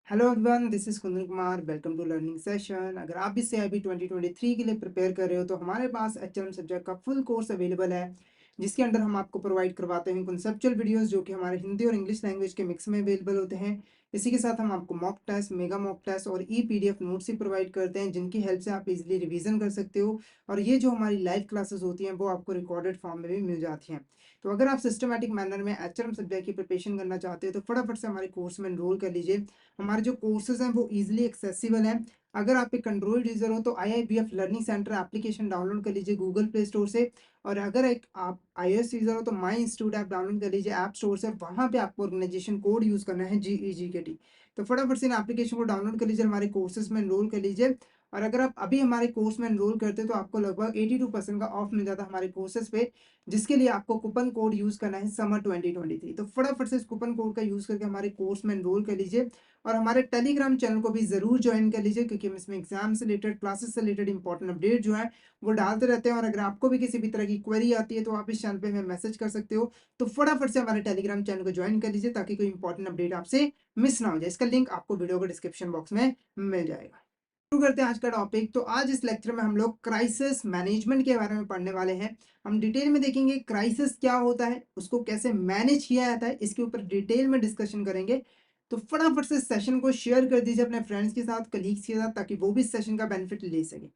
Hello everyone, this is Kundan Kumar. Welcome to learning session. अगर आप भी सीआईबी 2023 के लिए प्रिपेयर कर रहे हो तो हमारे पास एचएम सब्जेक्ट का फुल कोर्स अवेलेबल है, जिसके अंडर हम आपको प्रोवाइड करवाते हैं कंसेप्चुअल वीडियोस जो कि हमारे हिंदी और इंग्लिश लैंग्वेज के मिक्स में अवेलेबल होते हैं। इसी के साथ हम आपको mock test, mega mock test और ई पीडीएफ नोट्स ही प्रोवाइड करते हैं, जिनकी हेल्प से आप इजीली रिवीजन कर सकते हो। और ये जो हमारी लाइव क्लासेस होती हैं वो आपको रिकॉर्डेड फॉर्म में भी मिल जाती हैं। तो अगर आप सिस्टमैटिक मैनर में एचएम सब्जेक्ट की प्रिपरेशन करना चाहते हो तो फटाफट से हमारे कोर्स में एनरोल कर लीजिए। हमारे जो कोर्सेज हैं वो इजीली एक्सेसिबल हैं। अगर आप एक कंट्रोल यूजर हो तो IIBF learning centre application download कर लीजिए गूगल प्ले स्टोर से। और अगर एक आप आईओएस यूजर हो तो माई इंस्टीट्यूट ऐप डाउनलोड कर लीजिए ऐप स्टोर से। वहां पे आपको ऑर्गेनाइजेशन कोड यूज करना है GEGKT। तो फटाफट से इन एप्लीकेशन को डाउनलोड कर लीजिए, हमारे कोर्सेज में एनरोल कर लीजिए। और अगर आप अभी हमारे कोर्स में एनरोल करते हो तो आपको लगभग 82% का ऑफ मिल जाता है हमारे कोर्सेज पे, जिसके लिए आपको कूपन कोड यूज करना है समर 2023। तो फटाफट से इस कूपन कोड का यूज करके हमारे कोर्स में एनरोल कर लीजिए। और हमारे टेलीग्राम चैनल को भी जरूर ज्वाइन कर लीजिए, क्योंकि हम इसमें एग्जाम से रिलेटेड, क्लासेस से रिलेटेड इंपॉर्टेंट अपडेट जो है वो डालते रहते हैं। और अगर आपको भी किसी भी तरह की क्वेरी आती है तो आप इस चैनल पे हमें मैसेज कर सकते हो। तो फटाफट से हमारे टेलीग्राम चैनल को ज्वाइन कर लीजिए ताकि कोई इंपॉर्टेंट अपडेट आपसे मिस ना हो जाए। इसका लिंक आपको वीडियो को डिस्क्रिप्शन बॉक्स में मिल जाएगा। शुरू करते हैं आज का टॉपिक। तो आज इस लेक्चर में हम लोग क्राइसिस मैनेजमेंट के बारे में पढ़ने वाले हैं। हम डिटेल में देखेंगे क्राइसिस क्या होता है, उसको कैसे मैनेज किया जाता है, इसके ऊपर डिटेल में डिस्कशन करेंगे। तो फटाफट से सेशन को शेयर कर दीजिए अपने फ्रेंड्स के साथ, कलीग्स के साथ, ताकि वो भी इस सेशन का बेनिफिट ले सके।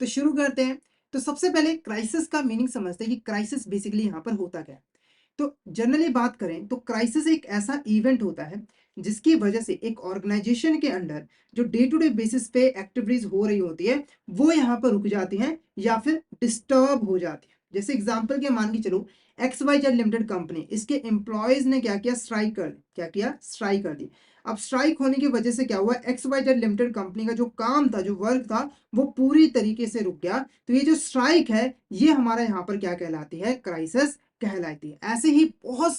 तो शुरू करते हैं। तो सबसे पहले क्राइसिस का मीनिंग समझते हैं कि क्राइसिस बेसिकली यहाँ पर होता क्या है। तो जनरली बात करें तो क्राइसिस एक ऐसा इवेंट होता है जिसकी वजह से एक ऑर्गेनाइजेशन के अंदर जो डे टू डे बेसिस पे एक्टिविटीज हो रही होती है वो यहाँ पर रुक जाती हैं या फिर डिस्टर्ब हो जाती है। जैसे एग्जांपल के मान के चलो, X Y Z limited company, इसके एम्प्लॉयज ने क्या किया, स्ट्राइक कर दी। क्या किया? स्ट्राइक कर दी। अब स्ट्राइक होने की वजह से क्या हुआ, X Y Z limited company का जो काम था, जो वर्क था, वो पूरी तरीके से रुक गया। तो ये जो स्ट्राइक है ये हमारा यहाँ पर क्या कहलाती है, क्राइसिस कहलाती है। ऐसे ही बहुत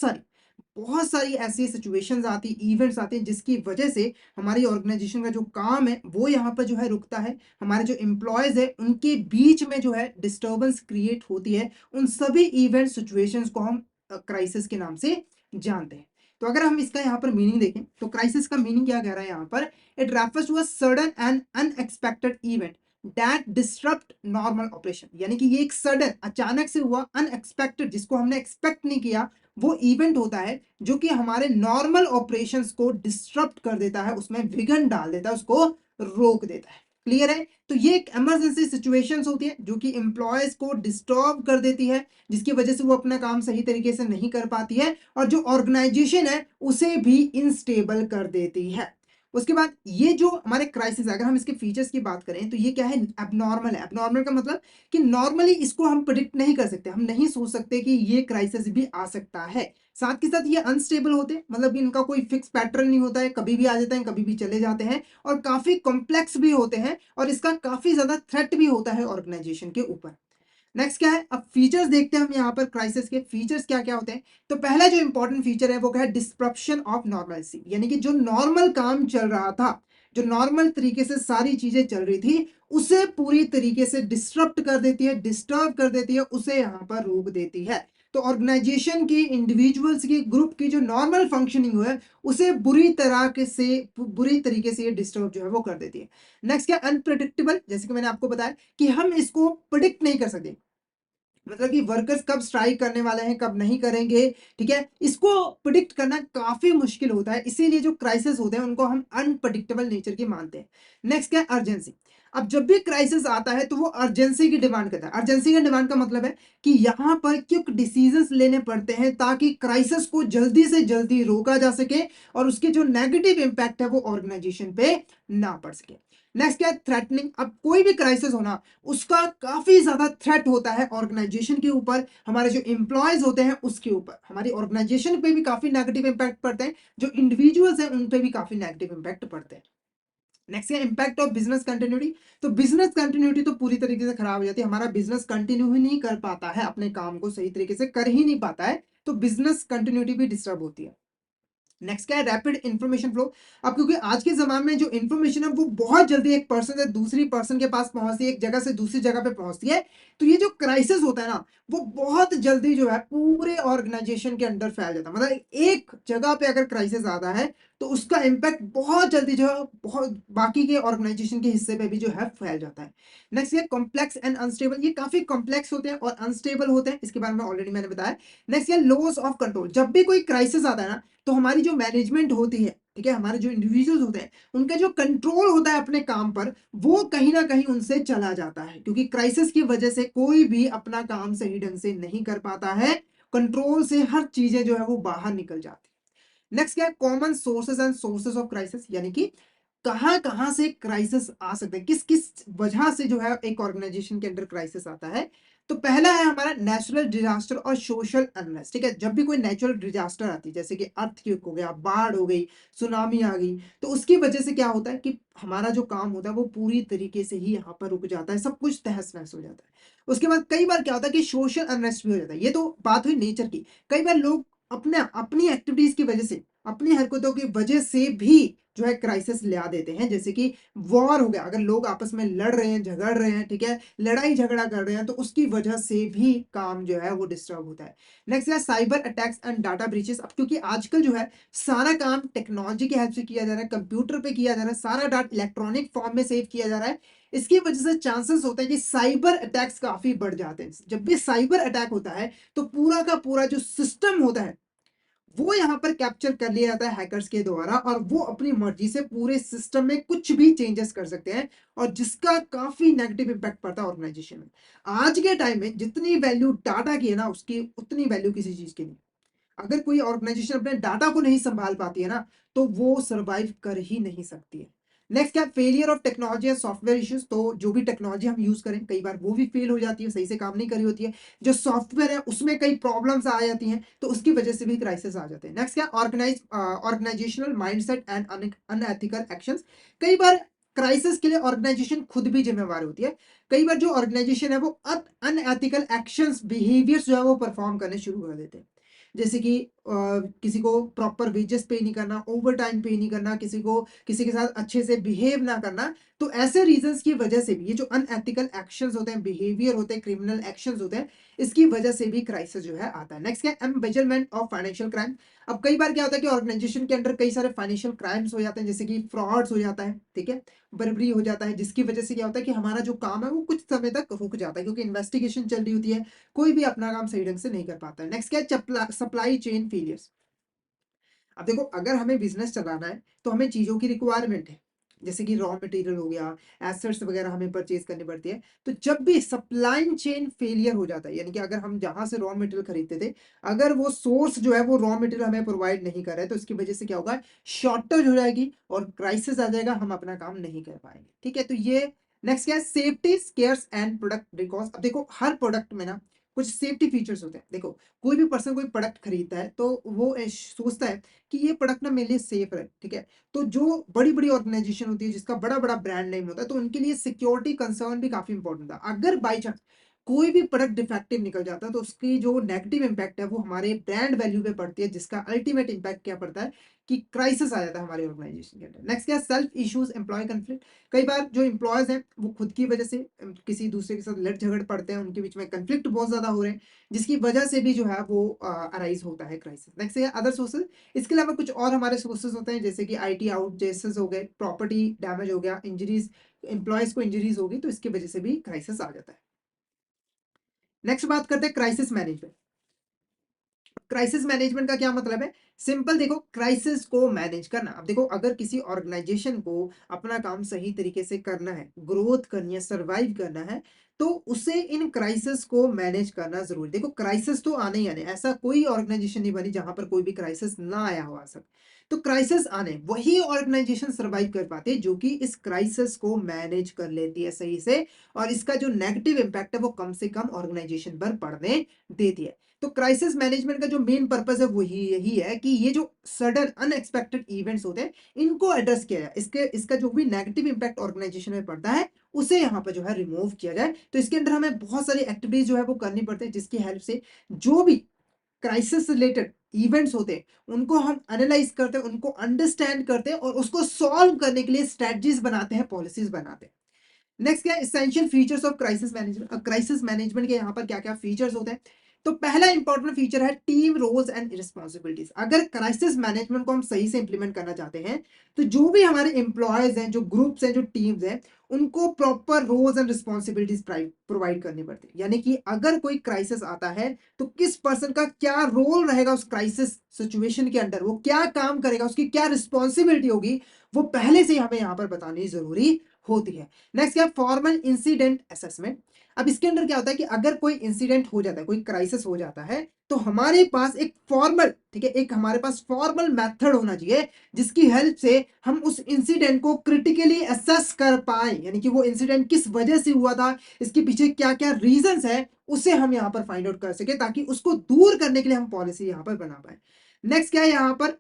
सारी ऐसी सिचुएशंस आती, इवेंट्स आते हैं जिसकी वजह से हमारी ऑर्गेनाइजेशन का जो काम है वो यहाँ पर जो है रुकता है। हमारे जो एम्प्लॉयज है उनके बीच में जो है डिस्टर्बेंस क्रिएट होती है। उन सभी इवेंट सिचुएशंस को हम क्राइसिस के नाम से जानते हैं। तो अगर हम इसका यहाँ पर मीनिंग देखें तो क्राइसिस का मीनिंग क्या कह रहा है यहाँ पर, it refers to a sudden and unexpected event that disturbed normal operation. यानी कि ये एक सडन, अचानक से हुआ, अनएक्सपेक्टेड, जिसको हमने एक्सपेक्ट नहीं किया, वो इवेंट होता है जो कि हमारे नॉर्मल ऑपरेशंस को डिस्टर्ब कर देता है, उसमें विघन डाल देता है, उसको रोक देता है। क्लियर है? तो ये एक इमरजेंसी सिचुएशंस होती है जो कि एम्प्लॉयज को डिस्टर्ब कर देती है, जिसकी वजह से वो अपना काम सही तरीके से नहीं कर पाती है और जो ऑर्गेनाइजेशन है उसे भी इनस्टेबल कर देती है। उसके बाद ये जो हमारे क्राइसिस, अगर हम इसके फीचर्स की बात करें तो ये क्या है, एबनॉर्मल है। एबनॉर्मल का मतलब कि नॉर्मली इसको हम प्रिडिक्ट नहीं कर सकते, हम नहीं सोच सकते कि ये क्राइसिस भी आ सकता है। साथ के साथ ये अनस्टेबल होते हैं, मतलब कि इनका कोई फिक्स पैटर्न नहीं होता है, कभी भी आ जाते हैं, कभी भी चले जाते हैं, और काफी कॉम्प्लेक्स भी होते हैं, और इसका काफी ज्यादा थ्रेट भी होता है ऑर्गेनाइजेशन के ऊपर। नेक्स्ट क्या है, अब फीचर्स देखते हैं हम यहाँ पर। क्राइसिस के फीचर्स क्या क्या होते हैं। तो पहला जो इंपॉर्टेंट फीचर है वो क्या है, डिस्ट्रप्शन ऑफ नॉर्मलसी। यानी कि जो नॉर्मल काम चल रहा था, जो नॉर्मल तरीके से सारी चीजें चल रही थी, उसे पूरी तरीके से डिस्टर्ब कर देती है, डिस्टर्ब कर देती है, उसे यहाँ पर रोक देती है। तो ऑर्गेनाइजेशन की, इंडिविजुअल्स की, ग्रुप की जो नॉर्मल फंक्शनिंग है उसे बुरी तरीके से ये डिस्टर्ब जो है वो कर देती है। नेक्स्ट क्या, अनप्रिडिक्टेबल। जैसे कि मैंने आपको बताया कि हम इसको प्रिडिक्ट नहीं कर सकते, मतलब कि वर्कर्स कब स्ट्राइक करने वाले हैं, कब नहीं करेंगे, ठीक है, इसको प्रिडिक्ट करना काफी मुश्किल होता है। इसीलिए जो क्राइसिस होते हैं उनको हम अनप्रिडिक्टेबल नेचर की मानते हैं। नेक्स्ट क्या है, अर्जेंसी। अब जब भी क्राइसिस आता है तो वो अर्जेंसी की डिमांड करता है। अर्जेंसी की डिमांड का मतलब है कि यहां पर क्विक डिसीजंस लेने पड़ते हैं ताकि क्राइसिस को जल्दी से जल्दी रोका जा सके और उसके जो नेगेटिव इंपैक्ट है वो ऑर्गेनाइजेशन पे ना पड़ सके। नेक्स्ट क्या है, थ्रेटनिंग। अब कोई भी क्राइसिस होना, उसका काफी ज्यादा थ्रेट होता है ऑर्गेनाइजेशन के ऊपर, हमारे जो एम्प्लॉयज होते हैं उसके ऊपर, हमारी ऑर्गेनाइजेशन पे भी काफी नेगेटिव इंपैक्ट पड़ते हैं, जो इंडिविजुअल्स हैं उन पे भी काफी नेगेटिव इंपैक्ट पड़ते हैं। नेक्स्ट है इंपैक्ट ऑफ बिजनेस कंटिन्यूटी। तो बिजनेस कंटिन्यूटी तो पूरी तरीके से खराब हो जाती है, हमारा बिजनेस कंटिन्यू ही नहीं कर पाता है, अपने काम को सही तरीके से कर ही नहीं पाता है, तो बिजनेस कंटिन्यूटी भी डिस्टर्ब होती है। नेक्स्ट क्या है, रैपिड इंफॉर्मेशन फ्लो। अब क्योंकि आज के जमाने में जो इंफॉर्मेशन है वो बहुत जल्दी एक पर्सन से दूसरी पर्सन के पास पहुंचती है, एक जगह से दूसरी जगह पे पहुंचती है, तो ये जो क्राइसिस होता है ना, वो बहुत जल्दी जो है पूरे ऑर्गेनाइजेशन के अंदर फैल जाता है। मतलब एक जगह पे अगर क्राइसिस आता है तो उसका इम्पैक्ट बहुत जल्दी जो है बहुत बाकी के ऑर्गेनाइजेशन के हिस्से पे भी जो है फैल जाता है। नेक्स्ट है कॉम्प्लेक्स एंड अनस्टेबल, ये काफी कॉम्प्लेक्स होते हैं और अनस्टेबल होते हैं, इसके बारे में ऑलरेडी मैंने बताया। नेक्स्ट है लॉस ऑफ कंट्रोल, जब भी कोई क्राइसिस आता है ना तो हमारी जो मैनेजमेंट होती है, ठीक है, हमारे जो इंडिविजुअल्स होते हैं उनका जो कंट्रोल होता है अपने काम पर वो कहीं ना कहीं उनसे चला जाता है, क्योंकि क्राइसिस की वजह से कोई भी अपना काम सही ढंग से नहीं कर पाता है, कंट्रोल से हर चीजें जो है वो बाहर निकल जाती है। नेक्स्ट क्या है common sources and sources of crisis, यानी कि कहां कहां से क्राइसिस आ सकते हैं, किस किस वजह से जो है एक ऑर्गेनाइजेशन के अंदर क्राइसिस आता है। तो पहला है हमारा नेचुरल डिजास्टर और सोशल अनरेस्ट, ठीक है, जब भी कोई नेचुरल डिजास्टर आती है जैसे कि अर्थक्वेक हो गया, बाढ़ हो गई, सुनामी आ गई, तो उसकी वजह से क्या होता है कि हमारा जो काम होता है वो पूरी तरीके से ही यहाँ पर रुक जाता है, सब कुछ तहस नहस हो जाता है। उसके बाद कई बार क्या होता है कि सोशल अनरेस्ट भी हो जाता है, ये तो बात हुई नेचर की। कई बार लोग अपने अपनी एक्टिविटीज की वजह से, अपनी हरकतों की वजह से भी जो है क्राइसिस ले आ देते हैं, जैसे कि वॉर हो गया, अगर लोग आपस में लड़ रहे हैं, झगड़ रहे हैं, ठीक है, लड़ाई झगड़ा कर रहे हैं, तो उसकी वजह से भी काम जो है वो डिस्टर्ब होता है। नेक्स्ट है cyber attacks and data breaches, अब क्योंकि आजकल जो है सारा काम टेक्नोलॉजी की हेल्प से किया जा रहा है, कंप्यूटर पे किया जा रहा है, सारा डाटा इलेक्ट्रॉनिक फॉर्म में सेव किया जा रहा है, इसकी वजह से चांसेस होते हैं कि साइबर अटैक्स काफी बढ़ जाते हैं। जब भी साइबर अटैक होता है तो पूरा का पूरा जो सिस्टम होता है वो यहाँ पर कैप्चर कर लिया जाता है हैकर्स के द्वारा, और वो अपनी मर्जी से पूरे सिस्टम में कुछ भी चेंजेस कर सकते हैं, और जिसका काफी नेगेटिव इंपैक्ट पड़ता है ऑर्गेनाइजेशन में। आज के टाइम में जितनी वैल्यू डाटा की है ना उसकी उतनी वैल्यू किसी चीज की नहीं। अगर कोई ऑर्गेनाइजेशन अपने डाटा को नहीं संभाल पाती है ना तो वो सरवाइव कर ही नहीं सकती है। नेक्स्ट क्या failure of technology and software issues, तो जो भी टेक्नोलॉजी हम यूज करें कई बार वो भी फेल हो जाती है, सही से काम नहीं करी होती है, जो सॉफ्टवेयर है उसमें कई प्रॉब्लम्स आ जाती हैं, तो उसकी वजह से भी क्राइसिस आ जाते हैं। नेक्स्ट क्या organisational mindset and unethical actions, कई बार क्राइसिस के लिए ऑर्गेनाइजेशन खुद भी जिम्मेवार होती है। कई बार जो ऑर्गेनाइजेशन है वो अनएथिकल एक्शंस बिहेवियर्स जो है वो परफॉर्म करने शुरू कर देते हैं, जैसे कि किसी को प्रॉपर वेजेस पे नहीं करना, ओवर टाइम पे नहीं करना, किसी को किसी के साथ अच्छे से बिहेव ना करना। तो ऐसे रीजंस की वजह से भी ये जो अनएथिकल एक्शंस होते हैं, बिहेवियर होते हैं, क्रिमिनल एक्शंस होते हैं, इसकी वजह से भी क्राइसिस जो है आता है। नेक्स्ट क्या है एम्बेजलमेंट ऑफ फाइनेंशियल क्राइम, अब कई बार क्या होता है कि ऑर्गेनाइजेशन के अंदर कई सारे फाइनेंशियल क्राइम्स हो जाते हैं, जैसे कि फ्रॉड्स हो जाता है, ठीक है, बर्बरी हो जाता है, जिसकी वजह से क्या होता है कि हमारा जो काम है वो कुछ समय तक रुक जाता है, क्योंकि इन्वेस्टिगेशन चल रही होती है, कोई भी अपना काम सही ढंग से नहीं कर पाता है। नेक्स्ट क्या है सप्लाई चेन फेलियर्स, अब देखो अगर हमें बिजनेस चलाना है तो हमें चीजों की रिक्वायरमेंट है, जैसे कि रॉ मटेरियल हो गया, एसेट्स वगैरह हमें परचेज करनी पड़ती है। तो जब भी सप्लाई चेन फेलियर हो जाता है, यानी कि अगर हम जहां से रॉ मटेरियल खरीदते थे, अगर वो सोर्स जो है वो रॉ मटेरियल हमें प्रोवाइड नहीं कर रहा है, तो इसकी वजह से क्या होगा, शॉर्टेज हो जाएगी और क्राइसिस आ जाएगा, हम अपना काम नहीं कर पाएंगे। ठीक है, तो ये नेक्स्ट क्या है safety scares and product recalls, अब देखो हर प्रोडक्ट में ना कुछ सेफ्टी फीचर्स होते हैं। देखो कोई भी पर्सन कोई प्रोडक्ट खरीदता है तो वो सोचता है कि ये प्रोडक्ट ना मेरे लिए सेफ है, ठीक है। तो जो बड़ी बड़ी ऑर्गेनाइजेशन होती है जिसका बड़ा बड़ा ब्रांड नेम होता है, तो उनके लिए सिक्योरिटी कंसर्न भी काफी इंपॉर्टेंट था। अगर बाई चांस कोई भी प्रोडक्ट डिफेक्टिव निकल जाता है तो उसकी जो नेगेटिव इंपैक्ट है वो हमारे ब्रांड वैल्यू पे पड़ती है, जिसका अल्टीमेट इंपैक्ट क्या पड़ता है कि क्राइसिस आ जाता है हमारे ऑर्गेनाइजेशन के अंदर। नेक्स्ट क्या सेल्फ इश्यूज एम्प्लॉय कंफ्लिक्ट, कई बार जो एम्प्लॉयज हैं वो खुद की वजह से किसी दूसरे के साथ लड़ झगड़ पड़ते हैं, उनके बीच में कंफ्लिक्ट बहुत ज्यादा हो रहे हैं, जिसकी वजह से भी जो है वो अराइज होता है क्राइसिस। नेक्स्ट है अदर सोर्सेज, इसके अलावा कुछ और हमारे सोर्सेज होते हैं, जैसे कि आईटी आउट जैसेस हो गए, प्रॉपर्टी डैमेज हो गया, इंजरीज, एम्प्लॉयज को इंजरीज होगी, तो इसकी वजह से भी क्राइसिस आ जाता है। नेक्स्ट बात करते हैं क्राइसिस मैनेजमेंट। क्राइसिस मैनेजमेंट का क्या मतलब है, सिंपल देखो, क्राइसिस को मैनेज करना। अब देखो अगर किसी ऑर्गेनाइजेशन को अपना काम सही तरीके से करना है, ग्रोथ करनी है, सरवाइव करना है, तो उसे इन क्राइसिस को मैनेज करना जरूरी। देखो क्राइसिस तो आने ही आने, ऐसा कोई ऑर्गेनाइजेशन नहीं बनी जहां पर कोई भी क्राइसिस ना आया हो आज तक। तो क्राइसिस आने वही ऑर्गेनाइजेशन सरवाइव कर पाते हैं जो कि इस क्राइसिस को मैनेज कर लेती है सही से, और इसका जो नेगेटिव इंपैक्ट है वो कम से कम ऑर्गेनाइजेशन पर पड़ने देती है। तो क्राइसिस मैनेजमेंट का जो मेन पर्पस है वो यही है कि ये जो सडन अनएक्सपेक्टेड इवेंट्स होते हैं इनको एड्रेस किया जाए, इसके इसका जो भी नेगेटिव इंपैक्ट ऑर्गेनाइजेशन में पड़ता है उसे यहाँ पर जो है रिमूव किया जाए। तो इसके अंदर हमें बहुत सारी एक्टिविटीज जो है वो करनी पड़ती है, जिसकी हेल्प से जो भी क्राइसिस रिलेटेड इवेंट्स होते हैं उनको हम एनालाइज करते हैं, उनको अंडरस्टैंड करते हैं और उसको सॉल्व करने के लिए स्ट्रेटजीज बनाते हैं, पॉलिसीज बनाते हैं। नेक्स्ट क्या है essential features of crisis management, crisis management के यहाँ पर क्या क्या फीचर्स होते हैं। तो पहला इंपॉर्टेंट फीचर है टीम रोल्स एंड रिस्पॉन्सिबिलिटीज। अगर क्राइसिस मैनेजमेंट को हम सही से इंप्लीमेंट करना चाहते हैं तो जो भी हमारे एम्प्लॉयज हैं, जो ग्रुप्स हैं, जो टीम्स हैं, उनको proper roles and responsibilities provide करनी पड़ती है। यानी कि अगर कोई क्राइसिस आता है तो किस पर्सन का क्या रोल रहेगा उस क्राइसिस सिचुएशन के अंदर, वो क्या काम करेगा, उसकी क्या रिस्पॉन्सिबिलिटी होगी, वो पहले से हमें यहाँ पर बतानी जरूरी होती है। नेक्स्ट क्या, फॉर्मल इंसिडेंट असेसमेंट। अब इसके अंदर क्या होता है कि अगर कोई इंसिडेंट हो जाता है, कोई क्राइसिस हो जाता है, तो हमारे पास एक फॉर्मल, ठीक है, एक हमारे पास फॉर्मल मेथड होना चाहिए जिसकी हेल्प से हम उस इंसिडेंट को क्रिटिकली असेस कर पाए। यानी कि वो इंसिडेंट किस वजह से हुआ था, इसके पीछे क्या क्या रीजंस है, उसे हम यहाँ पर फाइंड आउट कर सके, ताकि उसको दूर करने के लिए हम पॉलिसी यहाँ पर बना पाए। नेक्स्ट क्या है यहाँ पर,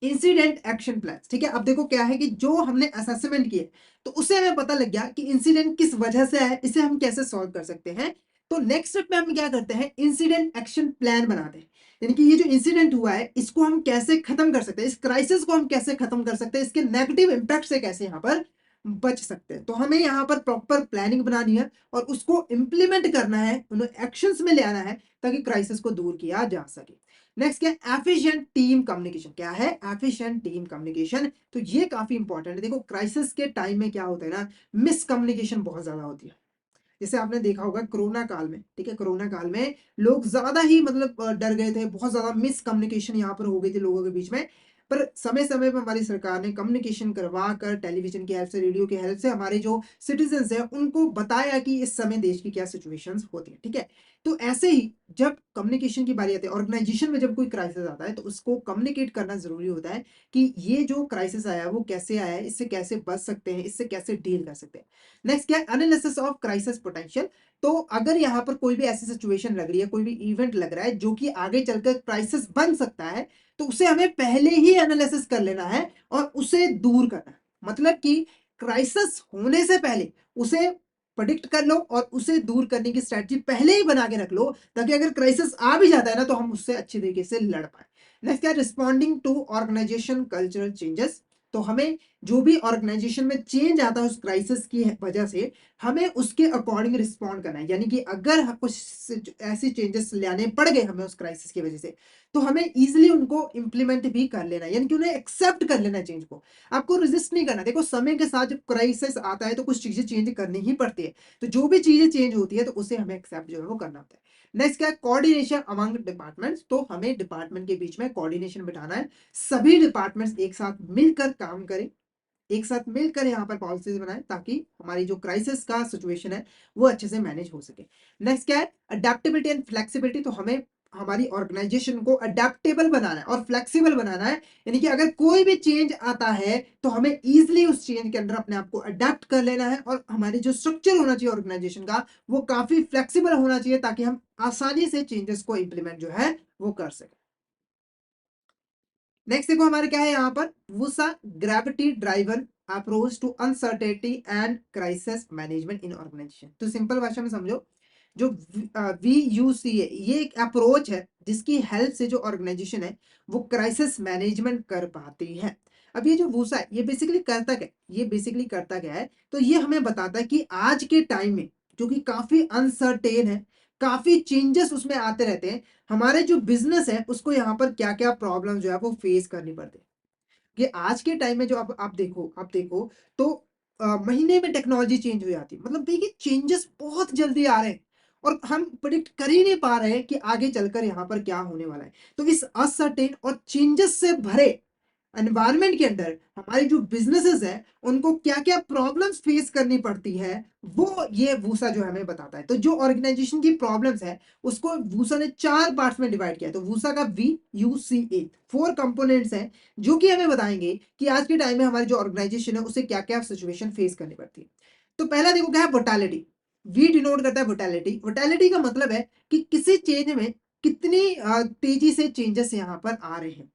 इंसिडेंट एक्शन प्लान। ठीक है, अब देखो क्या है कि जो हमने असेसमेंट किया तो उससे हमें पता लग गया कि इंसिडेंट किस वजह से है, इसे हम कैसे सॉल्व कर सकते हैं। तो नेक्स्ट स्टेप में हम क्या करते हैं, इंसिडेंट एक्शन प्लान बनाते हैं। यानी कि ये जो इंसिडेंट हुआ है इसको हम कैसे खत्म कर सकते हैं, इस क्राइसिस को हम कैसे खत्म कर सकते हैं, इसके नेगेटिव इंपैक्ट से कैसे यहाँ पर बच सकते हैं। तो हमें यहाँ पर प्रॉपर प्लानिंग बनानी है और उसको इंप्लीमेंट करना है, उन्हें एक्शंस में ले आना है ताकि क्राइसिस को दूर किया जा सके। नेक्स्ट क्या, एफिशिएंट टीम कम्युनिकेशन। क्या है, एफिशिएंट टीम कम्युनिकेशन। तो ये काफी इंपॉर्टेंट है। देखो क्राइसिस के टाइम में क्या होता है ना, मिसकम्युनिकेशन बहुत ज्यादा होती है। जैसे आपने देखा होगा कोरोना काल में, ठीक है, कोरोना काल में लोग ज्यादा ही मतलब डर गए थे, बहुत ज्यादा मिसकम्युनिकेशन यहाँ पर हो गई थी लोगों के बीच में। पर समय समय पर हमारी सरकार ने कम्युनिकेशन करवा कर, टेलीविजन की हेल्प से, रेडियो की हेल्प से हमारे जो सिटीजन्स हैं उनको बताया कि इस समय देश की क्या सिचुएशंस होती है। ठीक है, तो ऐसे ही जब कम्युनिकेशन की बारी आती है, ऑर्गेनाइजेशन में जब कोई क्राइसिस आता है तो उसको कम्युनिकेट करना जरूरी होता है कि ये जो क्राइसिस आया है वो कैसे आया है, इससे कैसे बच सकते हैं, इससे कैसे डील कर सकते हैं। नेक्स्ट क्या है, एनालिसिस ऑफ क्राइसिस पोटेंशियल। तो अगर यहाँ पर कोई भी ऐसी सिचुएशन लग रही है, कोई भी इवेंट लग रहा है जो कि आगे चलकर क्राइसिस बन सकता है, तो उसे हमें पहले ही एनालिसिस कर लेना है और उसे दूर करना है। मतलब कि क्राइसिस होने से पहले उसे प्रेडिक्ट कर लो और उसे दूर करने की स्ट्रेटजी पहले ही बना के रख लो, ताकि अगर क्राइसिस आ भी जाता है ना तो हम उससे अच्छी तरीके से लड़ पाए। नेक्स्ट क्या, responding to organisation cultural changes. तो हमें जो भी ऑर्गेनाइजेशन में चेंज आता है उस क्राइसिस की वजह से, हमें उसके अकॉर्डिंग रिस्पॉन्ड करना है। यानी कि अगर कुछ ऐसी चेंजेस लाने पड़ गए हमें उस क्राइसिस की वजह से, तो हमें इजीली उनको इंप्लीमेंट भी कर लेना है, यानी कि उन्हें एक्सेप्ट कर लेना है चेंज को। आपको रेजिस्ट नहीं करना। देखो समय के साथ जब क्राइसिस आता है तो कुछ चीजें चेंज करनी ही पड़ती है, तो जो भी चीजें चेंज होती है तो उसे हमें एक्सेप्ट जो है वो करना होता है। नेक्स्ट क्या है, कोऑर्डिनेशन अमंग डिपार्टमेंट्स। तो हमें डिपार्टमेंट के बीच में कोऑर्डिनेशन बिठाना है, सभी डिपार्टमेंट्स एक साथ मिलकर काम करें, एक साथ मिलकर यहाँ पर पॉलिसीज बनाएं ताकि हमारी जो क्राइसिस का सिचुएशन है वो अच्छे से मैनेज हो सके। नेक्स्ट क्या है, अडेप्टेबिलिटी एंड फ्लेक्सिबिलिटी। तो हमें हमारी ऑर्गेनाइजेशन को अडेप्टेबल बनाना है और फ्लेक्सिबल बनाना है। यानी कि अगर कोई भी चेंज आता है तो हमें इजीली उस चेंज के अंदर अपने आप को अडेप्ट कर लेना है, और हमारी जो स्ट्रक्चर होना चाहिए ऑर्गेनाइजेशन का वो काफी फ्लेक्सिबल होना चाहिए ताकि हम आसानी से चेंजेस को इंप्लीमेंट जो है वो कर सकें। नेक्स्ट देखो हमारे क्या है यहाँ पर, VUCA gravity driven approach to uncertainty and crisis management in organisation. तो सिंपल भाषा में समझो, जो VUCA ये एक अप्रोच है जिसकी हेल्प से जो ऑर्गेनाइजेशन है वो क्राइसिस मैनेजमेंट कर पाती है। अब ये जो वूसा है ये बेसिकली करता क्या है, ये बेसिकली करता क्या है, तो ये हमें बताता है कि आज के टाइम में जो कि काफी अनसर्टेन है, काफी चेंजेस उसमें आते रहते हैं, हमारे जो बिजनेस है उसको यहाँ पर क्या क्या प्रॉब्लम जो है वो फेस करनी पड़ती है। कि आज के टाइम में जो आप देखो तो महीने में टेक्नोलॉजी चेंज हो जाती है। मतलब देखिए चेंजेस बहुत जल्दी आ रहे हैं और हम प्रिडिक्ट कर ही नहीं पा रहे हैं कि आगे चलकर यहाँ पर क्या होने वाला है। तो इस अनसर्टेन और चेंजेस से भरे एनवायरनमेंट के अंदर हमारी जो बिजनेसेस है उनको क्या क्या प्रॉब्लम्स फेस करनी पड़ती है, वो ये वूसा जो हमें बताता है। तो जो ऑर्गेनाइजेशन की प्रॉब्लम्स है उसको वूसा ने 4 पार्ट्स में डिवाइड किया है। तो वूसा का VUCA 4 कंपोनेंट्स हैं जो कि हमें बताएंगे कि आज के टाइम में हमारी जो ऑर्गेनाइजेशन है उसे क्या क्या सिचुएशन फेस करनी पड़ती है। तो पहला देखो क्या है, वोटालिटी। वी डिनोट करता है वोटालिटी। वोटालिटी का मतलब है कि किसी चेंज में कितनी तेजी से चेंजेस यहाँ पर आ रहे हैं।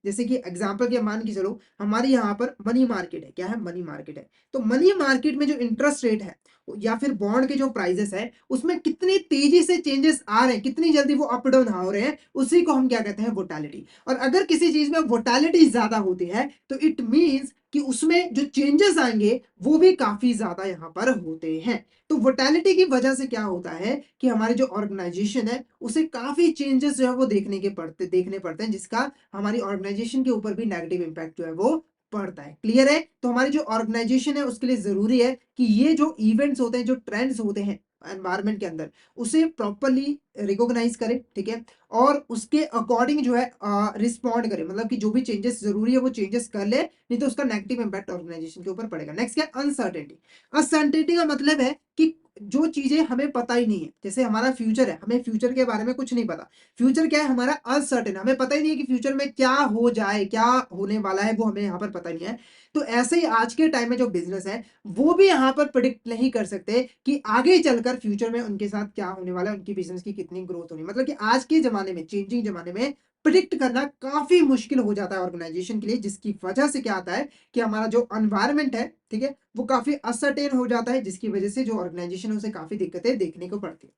जैसे कि एग्जांपल के मान के चलो, हमारे यहाँ पर मनी मार्केट है। क्या है, मनी मार्केट है। तो मनी मार्केट में जो इंटरेस्ट रेट है या फिर बॉन्ड के जो प्राइजेस है उसमें कितनी तेजी से चेंजेस आ रहे हैं, कितनी जल्दी वो अप डाउन हो रहे हैं, उसी को हम क्या कहते हैं, वोटालिटी। और अगर किसी चीज में वोटालिटी ज्यादा होती है तो इट मींस कि उसमें जो चेंजेस आएंगे वो भी काफी ज्यादा यहाँ पर होते हैं। तो वोटेलिटी की वजह से क्या होता है कि हमारे जो ऑर्गेनाइजेशन है उसे काफी चेंजेस जो है वो देखने पड़ते हैं, जिसका हमारी ऑर्गेनाइजेशन के ऊपर भी नेगेटिव इम्पैक्ट जो है वो पड़ता है। क्लियर है? तो हमारी जो ऑर्गेनाइजेशन है उसके लिए जरूरी है कि ये जो इवेंट्स होते हैं, जो ट्रेंड्स होते हैं एनवायरमेंट के अंदर, उसे प्रॉपरली रिकॉग्नाइज करें, ठीक है, और उसके अकॉर्डिंग जो है रिस्पॉन्ड करें, मतलब कि जो भी चेंजेस जरूरी है वो चेंजेस कर ले, नहीं तो उसका नेगेटिव इंपैक्ट ऑर्गेनाइजेशन के ऊपर पड़ेगा। नेक्स्ट क्या है? अनसर्टेनिटी। अनसर्टेनिटी का मतलब है कि जो चीजें हमें पता ही नहीं है, जैसे हमारा फ्यूचर है, हमें फ्यूचर के बारे में कुछ नहीं पता। फ्यूचर क्या है? हमारा अनसर्टेन, हमें पता ही नहीं है कि फ्यूचर में क्या हो जाए, क्या होने वाला है, वो हमें यहाँ पर पता नहीं है। तो ऐसे ही आज के टाइम में जो बिजनेस है वो भी यहाँ पर प्रिडिक्ट नहीं कर सकते कि आगे चलकर फ्यूचर में उनके साथ क्या होने वाला है, उनकी बिजनेस की कितनी ग्रोथ होनी, मतलब कि आज के जमाने में, चेंजिंग जमाने में प्रिडिक्ट करना काफी मुश्किल हो जाता है ऑर्गेनाइजेशन के लिए, जिसकी वजह से क्या आता है कि हमारा जो एनवायरनमेंट है, ठीक है, वो काफी असर्टेन हो जाता है, जिसकी वजह से जो ऑर्गेनाइजेशन है उसे काफी दिक्कतें देखने को पड़ती है।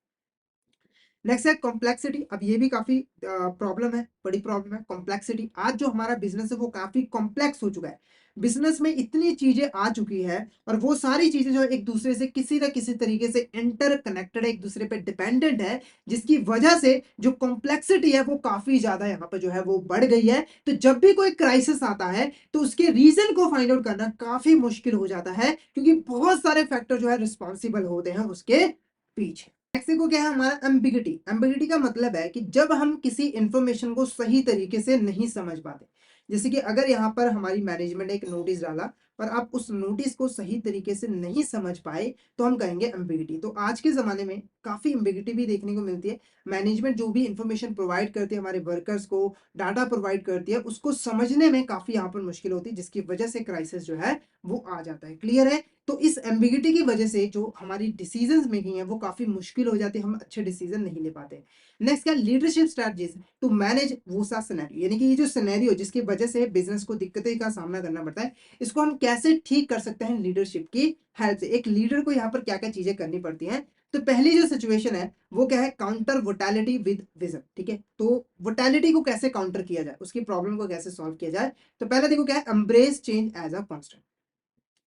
नेक्स्ट है कॉम्प्लेक्सिटी। अब ये भी काफी प्रॉब्लम है, बड़ी प्रॉब्लम है कॉम्प्लेक्सिटी। आज जो हमारा बिजनेस है वो काफी कॉम्प्लेक्स हो चुका है। बिजनेस में इतनी चीजें आ चुकी है और वो सारी चीजें जो है एक दूसरे से किसी ना किसी तरीके से इंटर कनेक्टेड है, एक दूसरे पे डिपेंडेंट है, जिसकी वजह से जो कॉम्प्लेक्सिटी है वो काफी ज्यादा यहाँ पर जो है वो बढ़ गई है। तो जब भी कोई क्राइसिस आता है तो उसके रीजन को फाइंड आउट करना काफी मुश्किल हो जाता है, क्योंकि बहुत सारे फैक्टर जो है रिस्पॉन्सिबल होते हैं उसके पीछे। नेक्स्ट को क्या है हमारा? एम्बिगिटी। एम्बिगिटी का मतलब है कि जब हम किसी इंफॉर्मेशन को सही तरीके से नहीं समझ पाते, जैसे कि अगर यहाँ पर हमारी मैनेजमेंट ने एक नोटिस डाला पर आप उस नोटिस को सही तरीके से नहीं समझ पाए, तो हम कहेंगे एम्बिगिटी। तो आज के जमाने में काफी एम्बिगिटी भी देखने को मिलती है। मैनेजमेंट जो भी इंफॉर्मेशन प्रोवाइड करती है हमारे वर्कर्स को, डाटा प्रोवाइड करती है, उसको समझने में काफी यहाँ पर मुश्किल होती है, जिसकी वजह से क्राइसिस जो है वो आ जाता है। क्लियर है? तो इस एम्बिगिटी की वजह से जो हमारी डिसीजंस मेकिंग है वो काफी मुश्किल हो जाती है, हम अच्छे डिसीजन नहीं ले पाते। नेक्स्ट क्या? लीडरशिप स्ट्रेटजीज टू मैनेज वो सा सिनेरियो, यानी कि ये जो सिनेरियो जिसकी वजह से बिजनेस को दिक्कतें का सामना करना पड़ता है, इसको हम कैसे ठीक कर सकते हैं लीडरशिप की हेल्प से। एक लीडर को यहाँ पर क्या क्या चीजें करनी पड़ती हैं? तो पहली जो सिचुएशन है वो क्या है? Counter volatility with vision. ठीक है, तो वोटैलिटी को कैसे काउंटर किया जाए, उसकी प्रॉब्लम को कैसे सॉल्व किया जाए? तो पहले देखो क्या है? Embrace change as a constant.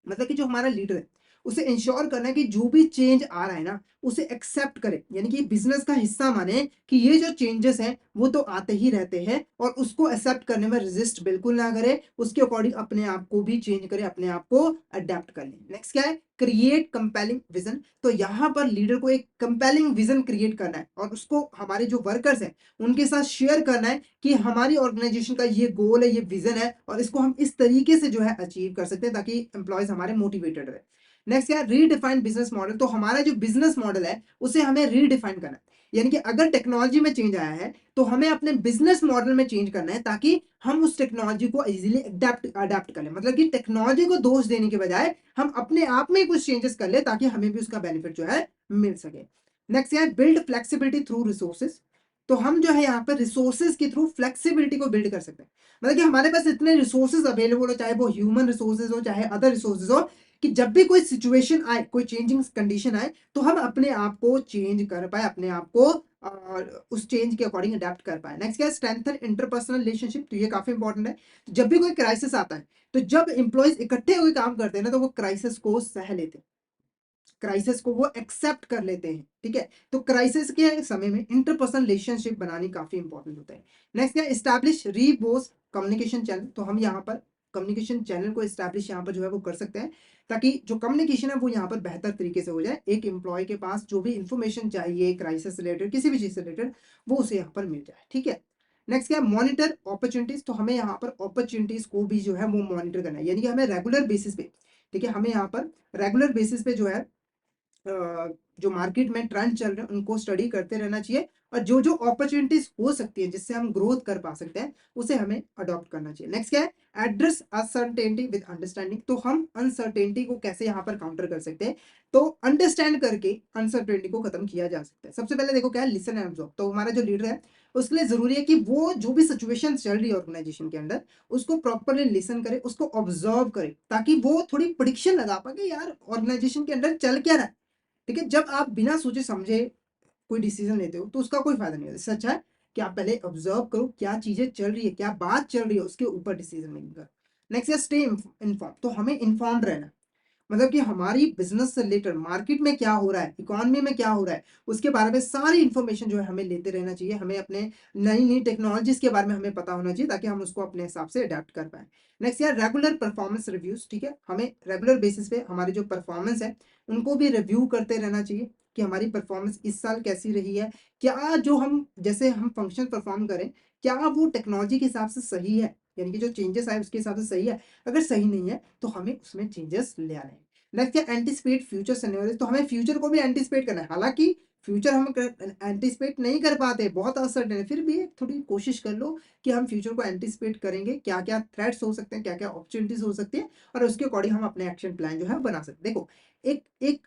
मतलब कि जो हमारा लीडर है उसे इंश्योर करना है कि जो भी चेंज आ रहा है ना उसे एक्सेप्ट करे, यानी कि बिजनेस का हिस्सा माने कि ये जो चेंजेस हैं वो तो आते ही रहते हैं, और उसको एक्सेप्ट करने में रेजिस्ट बिल्कुल ना करे, उसके अकॉर्डिंग अपने आप को भी चेंज करे, अपने आप को अडेप्ट कर ले। नेक्स्ट क्या है? Create compelling vision. तो यहाँ पर लीडर को एक कंपेलिंग विजन क्रिएट करना है और उसको हमारे जो वर्कर्स हैं उनके साथ शेयर करना है कि हमारी ऑर्गेनाइजेशन का ये गोल है, ये विजन है, और इसको हम इस तरीके से जो है अचीव कर सकते हैं ताकि एम्प्लॉयज हमारे मोटिवेटेड रहे। नेक्स्ट क्या? Redefine business model. तो हमारा जो बिजनेस मॉडल है उसे हमें रीडिफाइन करना है, यानी कि अगर टेक्नोलॉजी में चेंज आया है तो हमें अपने बिजनेस मॉडल में चेंज करना है ताकि हम उस टेक्नोलॉजी को इजीली अडेप्ट कर लें। मतलब कि टेक्नोलॉजी को दोष देने के बजाय हम अपने आप में कुछ चेंजेस कर ले ताकि हमें भी उसका बेनिफिट जो है मिल सके। नेक्स्ट है बिल्ड फ्लेक्सिबिलिटी थ्रू रिसोर्सेज। तो हम जो है यहाँ पर रिसोर्सेज के थ्रू फ्लेक्सिबिलिटी को बिल्ड कर सकते हैं। मतलब कि हमारे पास इतने रिसोर्सेज अवेलेबल हो, चाहे वो ह्यूमन रिसोर्सेज हो चाहे अदर रिसोर्सेज हो, कि जब भी कोई सिचुएशन आए, कोई चेंजिंग कंडीशन आए, तो हम अपने आप को चेंज कर पाए, अपने आप को उस चेंज के अकॉर्डिंग अडेप्ट कर पाए। नेक्स्ट क्या है? Strengthen interpersonal relationship. तो ये काफी इंपॉर्टेंट है। तो जब भी कोई क्राइसिस आता है, तो जब इंप्लॉयज इकट्ठे हुए काम करते हैं ना, तो वो क्राइसिस को सह लेते हैं, क्राइसिस को वो एक्सेप्ट कर लेते हैं। ठीक है, तो क्राइसिस के समय में इंटरपर्सनल रिलेशनशिप बनानी काफी इंपॉर्टेंट होता है। नेक्स्ट क्या? Establish robust communication channel. तो हम यहाँ पर कम्युनिकेशन चैनल को इस्टेब्लिश यहाँ पर जो है वो कर सकते हैं ताकि जो कम्युनिकेशन है वो यहाँ पर बेहतर तरीके से हो जाए, एक एम्प्लॉय के पास जो भी इंफॉर्मेशन चाहिए क्राइसिस रिलेटेड, किसी भी चीज से रिलेटेड, वो उसे यहाँ पर मिल जाए। ठीक है, नेक्स्ट क्या? Monitor opportunities. तो हमें यहाँ पर अपॉर्चुनिटीज को भी जो है वो मॉनिटर करना है, यानी कि हमें रेगुलर बेसिस पे, ठीक है, हमें यहाँ पर रेगुलर बेसिस पे जो है जो मार्केट में ट्रेंड चल रहे हैं उनको स्टडी करते रहना चाहिए, और जो जो अपॉर्चुनिटीज हो सकती है जिससे हम ग्रोथ कर पा सकते हैं उसे हमें अडॉप्ट करना चाहिए। नेक्स्ट क्या है? Address uncertainty with understanding. तो हम अनसर्टेनिटी को कैसे यहाँ पर काउंटर कर सकते हैं? तो अंडरस्टैंड करके अनसर्टेनिटी को खत्म किया जा सकता है। सबसे पहले देखो क्या है? Listen and observe. तो हमारा जो लीडर है उसके लिए जरूरी है कि वो जो भी सिचुएशन चल रही है ऑर्गेनाइजेशन के अंदर उसको प्रॉपरली लिसन करे, उसको ऑब्जर्व करे, ताकि वो थोड़ी प्रिडिक्शन लगा पाए कि यार ऑर्गेनाइजेशन के अंदर चल क्या रहा है। ठीक है, जब आप बिना सोचे समझे कोई डिसीजन लेते हो तो उसका कोई फायदा नहीं होता। इससे अच्छा है कि आप पहले ऑब्जर्व करो क्या चीजें चल रही है, क्या बात चल रही है, उसके ऊपर डिसीजन मेकिंग करो। नेक्स्ट है स्टे इन्फॉर्म, तो हमें इन्फॉर्म्ड रहना, मतलब कि हमारी बिजनेस से रिलेटेड मार्केट में क्या हो रहा है, इकोनॉमी में क्या हो रहा है, उसके बारे में सारी इन्फॉर्मेशन जो है हमें लेते रहना चाहिए। हमें अपने नई नई टेक्नोलॉजीज के बारे में हमें पता होना चाहिए ताकि हम उसको अपने हिसाब से अडेप्ट कर पाए। नेक्स्ट यार रेगुलर परफॉर्मेंस रिव्यूज, ठीक है, हमें रेगुलर बेसिस पे हमारी जो परफॉर्मेंस है उनको भी रिव्यू करते रहना चाहिए कि हमारी परफॉर्मेंस इस साल कैसी रही है, क्या जो हम जैसे हम फंक्शन परफॉर्म करें क्या वो टेक्नोलॉजी के हिसाब से सही है, यानी कि जो चेंजेस आए उसके हिसाब से सही है, अगर सही नहीं है तो हमें उसमें चेंजेस ले आने हैं। नेक्स्ट है एंटिसिपेट फ्यूचर सिनेरियोस, तो हमें फ्यूचर को भी एंटिसिपेट करना है, हालांकि फ्यूचर हम एंटिसिपेट नहीं कर पाते, बहुत असर्टेन है, फिर भी थोड़ी कोशिश कर लो कि हम फ्यूचर को एंटिसिपेट करेंगे, क्या क्या थ्रेट्स हो सकते हैं, क्या क्या अपॉर्चुनिटीज हो सकती है, और उसके अकॉर्डिंग हम अपने एक्शन प्लान जो है बना सकते हैं। देखो एक एक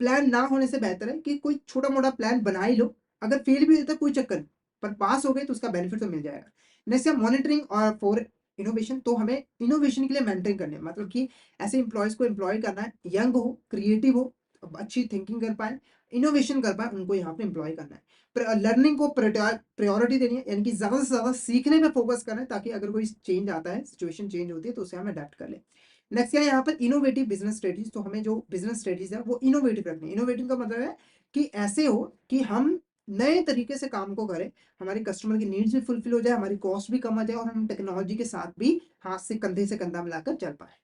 प्लान ना होने से बेहतर है कि कोई छोटा मोटा प्लान बना ही लो, अगर फेल भी होता है कोई चक्कर नहीं, पर पास हो गए तो उसका बेनिफिट तो मिल जाएगा। नेक्स्ट है मॉनिटरिंग और फॉर इनोवेशन, तो हमें इनोवेशन के लिए मेंटरिंग करनी है, मतलब कि ऐसे इंप्लॉयज को एम्प्लॉय करना है, यंग हो, क्रिएटिव हो, अच्छी थिंकिंग कर पाए, इनोवेशन कर पाए, उनको यहाँ पे एम्प्लॉय करना है। लर्निंग को प्रायोरिटी देनी है, यानी कि ज़्यादा से ज़्यादा सीखने में फोकस करना है ताकि अगर कोई चेंज आता है, सिचुएशन चेंज होती है तो उसे हम अडेप्ट कर लें। नेक्स्ट क्या है यहाँ पर इनोवेटिव बिजनेस स्ट्रेटजीज, तो हमें जो बिजनेस स्ट्रेटजीज है वो इनोवेटिव रखनी है। इनोवेटिव का मतलब है कि ऐसे हो कि हम नए तरीके से काम को करें, हमारे कस्टमर की नीड्स भी फुलफिल हो जाए, हमारी कॉस्ट भी कम आ जाए और हम टेक्नोलॉजी के साथ भी हाथ से कंधे से कंधा मिलाकर चल पाए।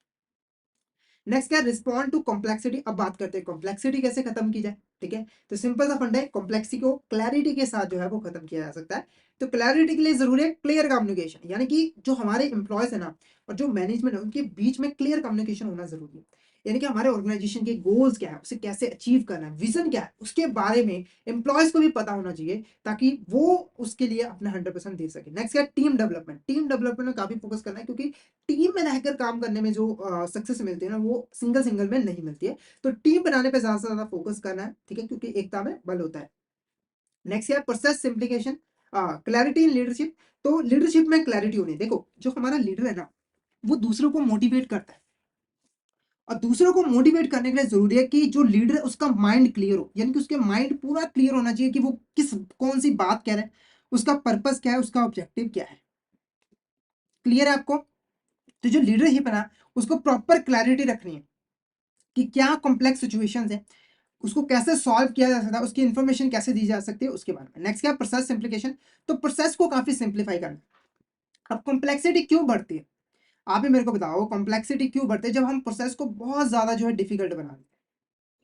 नेक्स्ट क्या, रिस्पॉन्ड टू कॉम्प्लेक्सिटी। अब बात करते हैं कॉम्प्लेक्सिटी कैसे खत्म की जाए, ठीक है, तो सिंपल सा फंडा है, कॉम्प्लेक्सिटी को क्लैरिटी के साथ जो है वो खत्म किया जा सकता है। तो क्लैरिटी के लिए जरूरी है क्लियर कम्युनिकेशन, यानी कि जो हमारे इंप्लॉयज है ना और जो मैनेजमेंट है उनके बीच में क्लियर कम्युनिकेशन होना जरूरी है, यानी कि हमारे ऑर्गेनाइजेशन के गोल्स क्या है, उसे कैसे अचीव करना है, विजन क्या है, उसके बारे में एम्प्लॉयज को भी पता होना चाहिए ताकि वो उसके लिए अपना 100% दे सके। नेक्स्ट क्या, टीम डेवलपमेंट। टीम डेवलपमेंट में काफी फोकस करना है क्योंकि टीम में रहकर काम करने में जो सक्सेस मिलती है ना वो सिंगल सिंगल में नहीं मिलती है, तो टीम बनाने पे ज्यादा से ज्यादा फोकस करना है, ठीक है, क्योंकि एकता में बल होता है। नेक्स्ट है process simplification, clarity in leadership, तो लीडरशिप में क्लैरिटी होनी है। देखो जो हमारा लीडर है ना वो दूसरों को मोटिवेट करता है, और दूसरों को मोटिवेट करने के लिए जरूरी है कि जो लीडर है उसका माइंड क्लियर हो, यानी कि उसके माइंड पूरा क्लियर होना चाहिए कि वो किस कौन सी बात कह रहा है, उसका पर्पस क्या है, उसका ऑब्जेक्टिव क्या है, क्लियर है आपको। तो जो लीडरशिप है ना उसको प्रॉपर क्लैरिटी रखनी है कि क्या कॉम्प्लेक्स सिचुएशंस है, उसको कैसे सॉल्व किया जा सकता है, उसकी इंफॉर्मेशन कैसे दी जा सकती है उसके बारे में। नेक्स्ट क्या, प्रोसेस सिंप्लीकेशन, तो प्रोसेस को काफी सिंप्लीफाई करना। अब कॉम्प्लेक्सिटी क्यों बढ़ती है, आप ही मेरे को बताओ, कॉम्प्लेक्सिटी क्यों बढ़ती है जब हम प्रोसेस को बहुत ज्यादा जो है डिफिकल्ट बना देते हैं,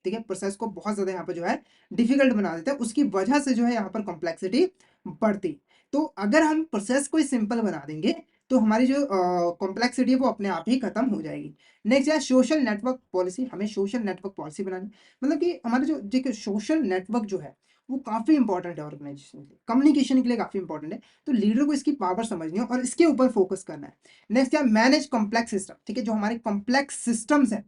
ठीक है, प्रोसेस को बहुत ज्यादा यहाँ पर जो है डिफिकल्ट बना देते हैं, उसकी वजह से जो है यहाँ पर कॉम्प्लेक्सिटी बढ़ती। तो अगर हम प्रोसेस को सिंपल बना देंगे तो हमारी जो कॉम्प्लेक्सिटी है वो अपने आप ही खत्म हो जाएगी। नेक्स्ट है सोशल नेटवर्क पॉलिसी, हमें सोशल नेटवर्क पॉलिसी बनानी, मतलब कि हमारे जो देखिए सोशल नेटवर्क जो है वो काफी इंपॉर्टेंट है ऑर्गेनाइजेशन के लिए, कम्युनिकेशन के लिए काफी इंपॉर्टेंट है, तो लीडर को इसकी पावर समझनी है और इसके ऊपर फोकस करना है। नेक्स्ट है मैनेज कॉम्प्लेक्स सिस्टम, ठीक है, जो हमारे कॉम्प्लेक्स सिस्टम्स है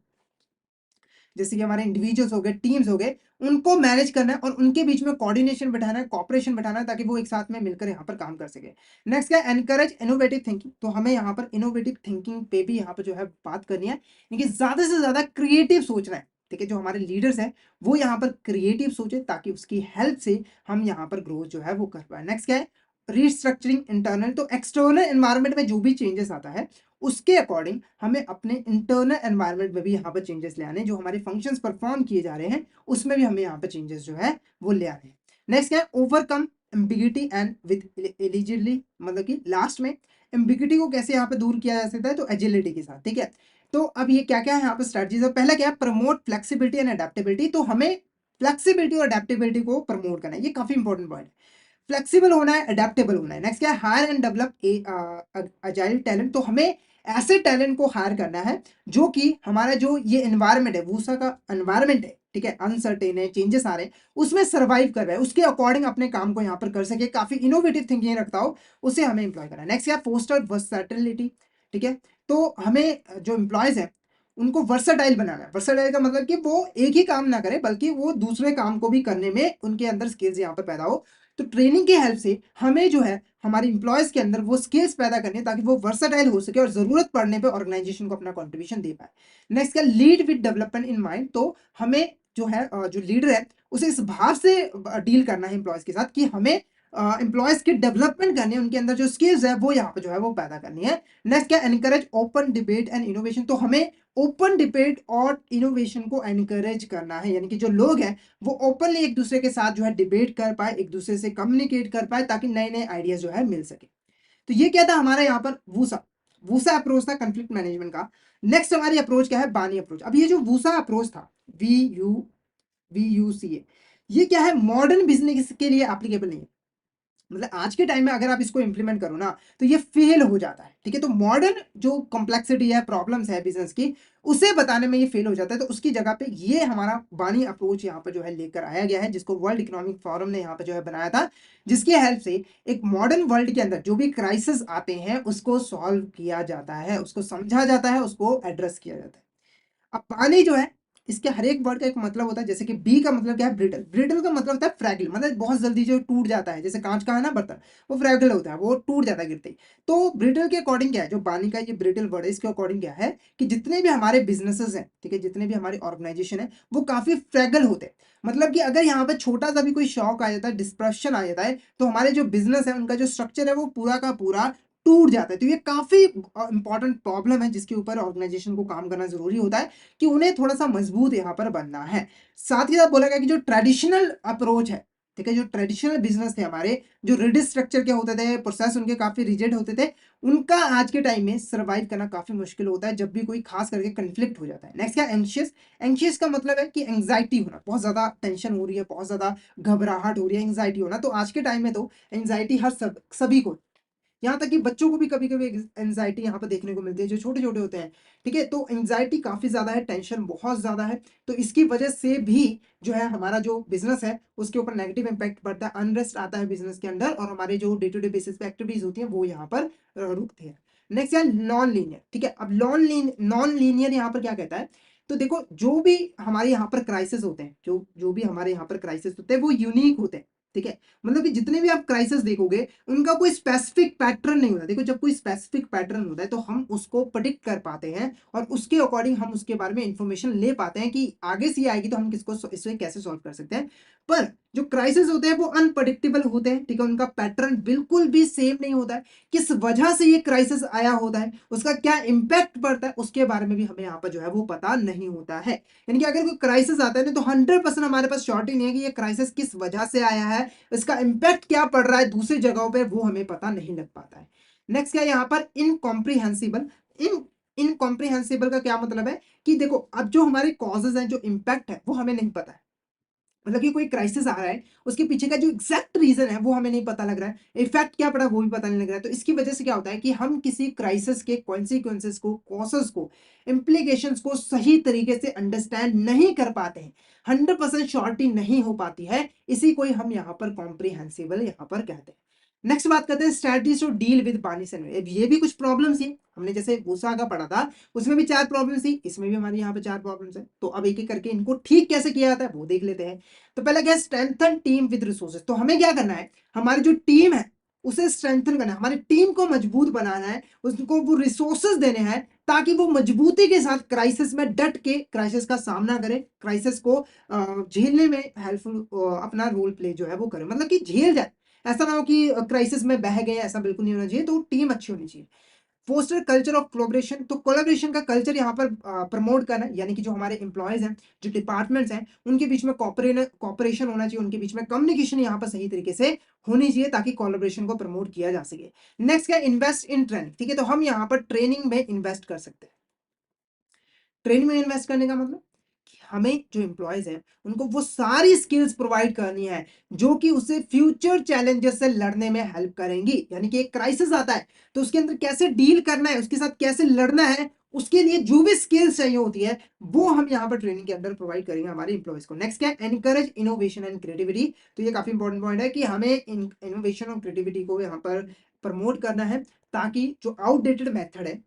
जैसे कि हमारे इंडिविजुअल्स हो गए, टीम्स हो गए, उनको मैनेज करना है और उनके बीच में कोऑर्डिनेशन बैठाना है, कॉपरेशन बैठाना है ताकि वो एक साथ में मिलकर यहाँ पर काम कर सके। नेक्स्ट क्या, एनकरेज इनोवेटिव थिंकिंग, तो हमें यहाँ पर इनोवेटिव थिंकिंग पे भी यहाँ पर जो है बात करनी है, क्योंकि ज्यादा से ज्यादा क्रिएटिव सोचना है, ठीक है, जो हमारे लीडर्स हैं वो यहाँ पर क्रिएटिव सोचे ताकि उसकी हेल्प से हम यहाँ पर ग्रोथ जो है वो कर पाए। नेक्स्ट क्या है, रीस्ट्रक्चरिंग इंटरनल, तो एक्सटर्नल एनवायरनमेंट में जो भी चेंजेस आता है उसके अकॉर्डिंग हमें अपने इंटरनल एनवायरनमेंट में भी यहाँ पर चेंजेस ले आने हैं, जो हमारे फंक्शंस परफॉर्म किए जा रहे हैं उसमें भी हमें यहाँ पर चेंजेस जो है वो ले आने हैं। नेक्स्ट क्या है, overcome ambiguity and with eligibly, मतलब कि लास्ट में एम्बिगिटी को कैसे यहाँ पे दूर किया जा सकता है, तो एजिलिटी के साथ, ठीक है। तो अब ये क्या क्या है यहाँ पर स्ट्रेटजीज है, पहला क्या है, प्रमोट फ्लेक्सिबिलिटी एंड अडेप्टेबिलिटी, तो हमें फ्लेक्सिबिलिटी और अडेप्टेबिलिटी को प्रमोट करना है, ये काफी इंपॉर्टेंट पॉइंट है, फ्लेक्सिबल होना है, अडेप्टेबल होना है। नेक्स्ट क्या है, hire and develop agile talent, तो हमें ऐसे टैलेंट को हायर करना है जो कि हमारा जो ये एनवायरनमेंट है वूसा का एनवायरनमेंट है, ठीक है, अनसर्टेन है, चेंजेस आ रहे हैं, उसमें सर्वाइव कर रहा है, उसके अकॉर्डिंग अपने काम को यहाँ पर कर सके, काफी इनोवेटिव थिंकिंग रखता हो, उसे हमें एम्प्लॉय करना है। नेक्स्ट क्या, फोस्टर वर्सेटिलिटी, ठीक है, तो हमें जो एम्प्लॉयज है उनको वर्सेटाइल बनाना है। वर्सेटाइल का मतलब कि वो एक ही काम ना करे बल्कि वो दूसरे काम को भी करने में उनके अंदर स्किल्स यहाँ पर पैदा हो, तो ट्रेनिंग की हेल्प से हमें जो है हमारी इंप्लॉयज के अंदर वो स्किल्स पैदा करनी है ताकि वो वर्सेटाइल हो सके और जरूरत पड़ने पे ऑर्गेनाइजेशन को अपना कंट्रीब्यूशन दे पाए। नेक्स्ट क्या, lead with development in mind, तो हमें जो है जो लीडर है उसे इस भाव से डील करना है एम्प्लॉयज के साथ कि हमें एम्प्लॉयज की डेवलपमेंट करनी है, उनके अंदर जो स्किल्स है वो यहाँ पे जो है वो पैदा करनी है। नेक्स्ट क्या, encourage open debate and innovation. तो हमें ओपन डिबेट और इनोवेशन को एनकरेज करना है, यानी कि जो लोग हैं वो ओपनली एक दूसरे के साथ जो है डिबेट कर पाए, एक दूसरे से कम्युनिकेट कर पाए, ताकि नए नए आइडियाज जो है मिल सके। तो ये क्या था हमारा यहाँ पर वूसा, वूसा अप्रोच था कंफ्लिक्ट मैनेजमेंट का। नेक्स्ट हमारी अप्रोच क्या है, बानी अप्रोच। अब ये जो वूसा अप्रोच था, VUCA, ये क्या है, मॉडर्न बिजनेस के लिए एप्लीकेबल नहीं है। मतलब आज के टाइम में अगर आप इसको इंप्लीमेंट करो ना तो ये फेल हो जाता है, ठीक है। तो मॉडर्न जो कॉम्प्लेक्सिटी है, प्रॉब्लम्स है बिजनेस की, उसे बताने में ये फेल हो जाता है। तो उसकी जगह पे ये हमारा बानी अप्रोच यहाँ पे जो है लेकर आया गया है, जिसको वर्ल्ड इकोनॉमिक फोरम ने यहाँ पे जो है बनाया था, जिसकी हेल्प से एक मॉडर्न वर्ल्ड के अंदर जो भी क्राइसिस आते हैं उसको सॉल्व किया जाता है, उसको समझा जाता है, उसको एड्रेस किया जाता है। अब पानी जो है, इसके हर एक वर्ड का एक मतलब होता है। जैसे कि बी का मतलब क्या है, ब्रिटल। ब्रिटल का मतलब होता है फ्रैगिल, मतलब बहुत जल्दी जो टूट जाता है, जैसे कांच का है ना बर्तन, वो फ्रैगिल होता है, वो टूट जाता है गिरते ही। तो ब्रिटल के अकॉर्डिंग क्या है, जो बानी का ये ब्रिटल वर्ड है, इसके अकॉर्डिंग क्या है कि जितने भी हमारे बिजनेसेस हैं, ठीक है, जितने भी हमारी ऑर्गेनाइजेशन है, वो काफी फ्रैगल होते हैं। मतलब कि अगर यहाँ पे छोटा सा भी कोई शॉक आ जाता है, डिस्पर्शन आ जाता है, तो हमारे जो बिजनेस है उनका जो स्ट्रक्चर है वो पूरा का पूरा टूट जाता है। तो ये काफी इंपॉर्टेंट प्रॉब्लम है, जिसके ऊपर ऑर्गेनाइजेशन को काम करना जरूरी होता है, कि उन्हें थोड़ा-सा मजबूत यहाँ पर बनना है। साथ ही साथ बोला गया कि जो ट्रेडिशनल अप्रोच है, ठीक है, जो ट्रेडिशनल बिज़नेस थे हमारे, जो रिजिड स्ट्रक्चर के होते थे, प्रोसेस उनके काफ़ी रिजिड होते थे, उनका आज के टाइम में सर्वाइव करना काफ़ी मुश्किल होता है, जब भी कोई खास करके कॉन्फ्लिक्ट हो जाता है। नेक्स्ट क्या, एंग्शियस। एंग्शियस का मतलब है कि एंग्जायटी होना, बहुत ज़्यादा टेंशन हो रही है, बहुत ज़्यादा घबराहट हो रही है, एंग्जायटी होना। तो आज के टाइम में तो एंग्जायटी हर सभी को, यहाँ तक कि बच्चों को भी कभी-कभी एंग्जायटी यहाँ पे देखने को मिलती है, जो छोटे-छोटे होते हैं, ठीक है? तो एंग्जायटी काफ़ी ज़्यादा है, टेंशन बहुत ज़्यादा है, तो इसकी वजह से भी जो है हमारा जो बिज़नेस है, उसके ऊपर नेगेटिव इम्पैक्ट पड़ता है, अनरेस्ट आता है बिज़नेस के अंदर, और हमारे जो डे टू डे बेसिस पे एक्टिविटीज़ होती हैं, वो यहाँ पर रुकती हैं। नेक्स्ट है नॉन लीनियर, ठीक है? अब नॉन लीनियर यहाँ पर क्या कहता है? तो देखो, जो भी हमारे यहाँ पर क्राइसिस होते हैं, जो जो भी हमारे यहाँ पर क्राइसिस होते हैं, वो यूनिक होते हैं, ठीक है? मतलब कि जितने भी आप क्राइसिस देखोगे, उनका कोई स्पेसिफिक पैटर्न नहीं होता। देखो, जब कोई स्पेसिफिक पैटर्न होता है तो हम उसको प्रेडिक्ट कर पाते हैं, और उसके अकॉर्डिंग हम उसके बारे में इंफॉर्मेशन ले पाते हैं कि आगे से ये आएगी तो हम किसको इसे कैसे सॉल्व कर सकते हैं। पर जो क्राइसिस होते हैं वो अनप्रडिक्टेबल होते हैं, ठीक है, उनका पैटर्न बिल्कुल भी सेम नहीं होता है। किस वजह से ये क्राइसिस आया होता है, उसका क्या इम्पैक्ट पड़ता है, उसके बारे में भी हमें यहाँ पर जो है वो पता नहीं होता है। यानी कि अगर कोई क्राइसिस आता है ना, तो 100% हमारे पास श्योरिटी नहीं है कि ये क्राइसिस किस वजह से आया है, इसका इम्पैक्ट क्या पड़ रहा है दूसरी जगहों पे, वो हमें पता नहीं लग पाता है। नेक्स्ट क्या है यहाँ पर, इनकॉम्प्रिहेंसिबल। इन इनकॉम्प्रिहेंसिबल का क्या मतलब है कि देखो, अब जो हमारे कॉजेज हैं, जो इम्पैक्ट है, वो हमें नहीं पता है। मतलब कि कोई क्राइसिस आ रहा है, उसके पीछे का जो एग्जैक्ट रीजन है वो हमें नहीं पता लग रहा है, इफेक्ट क्या पड़ा वो भी पता नहीं लग रहा है। तो इसकी वजह से क्या होता है कि हम किसी क्राइसिस के कॉन्सिक्वेंसेस को, कॉसेस को, इम्प्लीकेशंस को सही तरीके से अंडरस्टैंड नहीं कर पाते हैं, 100% श्योरिटी नहीं हो पाती है। इसी को ही हम यहाँ पर कॉम्प्रिहेंसिबल यहाँ पर कहते हैं। नेक्स्ट बात करते हैं स्ट्रेटजीज टू डील विद बानी एंड ये भी कुछ प्रॉब्लम्स ही हमने जैसे भूसा का पढ़ा था, उसमें भी 4 प्रॉब्लम्स थी, इसमें भी हमारे यहाँ पे 4 प्रॉब्लम्स है। तो अब एक एक करके इनको ठीक कैसे किया जाता है वो देख लेते हैं। तो पहला क्या है, स्ट्रेंथन टीम विद रिसोर्सेज। तो हमें क्या करना है, हमारी जो टीम है उसे स्ट्रेंथन करना है, हमारी टीम को मजबूत बनाना है, उसको वो रिसोर्सेज देने हैं, ताकि वो मजबूती के साथ क्राइसिस में डट के क्राइसिस का सामना करे, क्राइसिस को झेलने में हेल्पफुल अपना रोल प्ले जो है वो करे, मतलब कि झेल जाए। ऐसा ना हो कि क्राइसिस में बह गए, ऐसा बिल्कुल नहीं होना चाहिए। तो टीम अच्छी होनी चाहिए। Foster culture of collaboration. तो कोलैबोरेशन का कल्चर यहाँ पर प्रमोट करना है, यानी कि जो हमारे एम्प्लॉयज हैं, जो डिपार्टमेंट्स हैं, उनके बीच में कॉपरेशन होना चाहिए, उनके बीच में कम्युनिकेशन यहाँ पर सही तरीके से होनी चाहिए, ताकि कोलैबोरेशन को प्रमोट किया जा सके। नेक्स्ट क्या, इन्वेस्ट इन ट्रेनिंग, ठीक है। तो हम यहाँ पर ट्रेनिंग में इन्वेस्ट कर सकते हैं। ट्रेनिंग में इन्वेस्ट करने का मतलब कि हमें जो एम्प्लॉयज हैं उनको वो सारी स्किल्स प्रोवाइड करनी है, जो कि उसे फ्यूचर चैलेंजेस से लड़ने में हेल्प करेंगी। यानी कि एक क्राइसिस आता है तो उसके अंदर कैसे डील करना है, उसके साथ कैसे लड़ना है, उसके लिए जो भी स्किल्स चाहिए होती है वो हम यहाँ पर ट्रेनिंग के अंदर प्रोवाइड करेंगे हमारे एम्प्लॉयज को। नेक्स्ट क्या है, एनकरेज इनोवेशन एंड क्रिएटिविटी। तो ये काफी इंपॉर्टेंट पॉइंट है कि हमें इनोवेशन और क्रिएटिविटी को यहाँ पर प्रमोट करना है, ताकि जो आउटडेटेड मेथड है,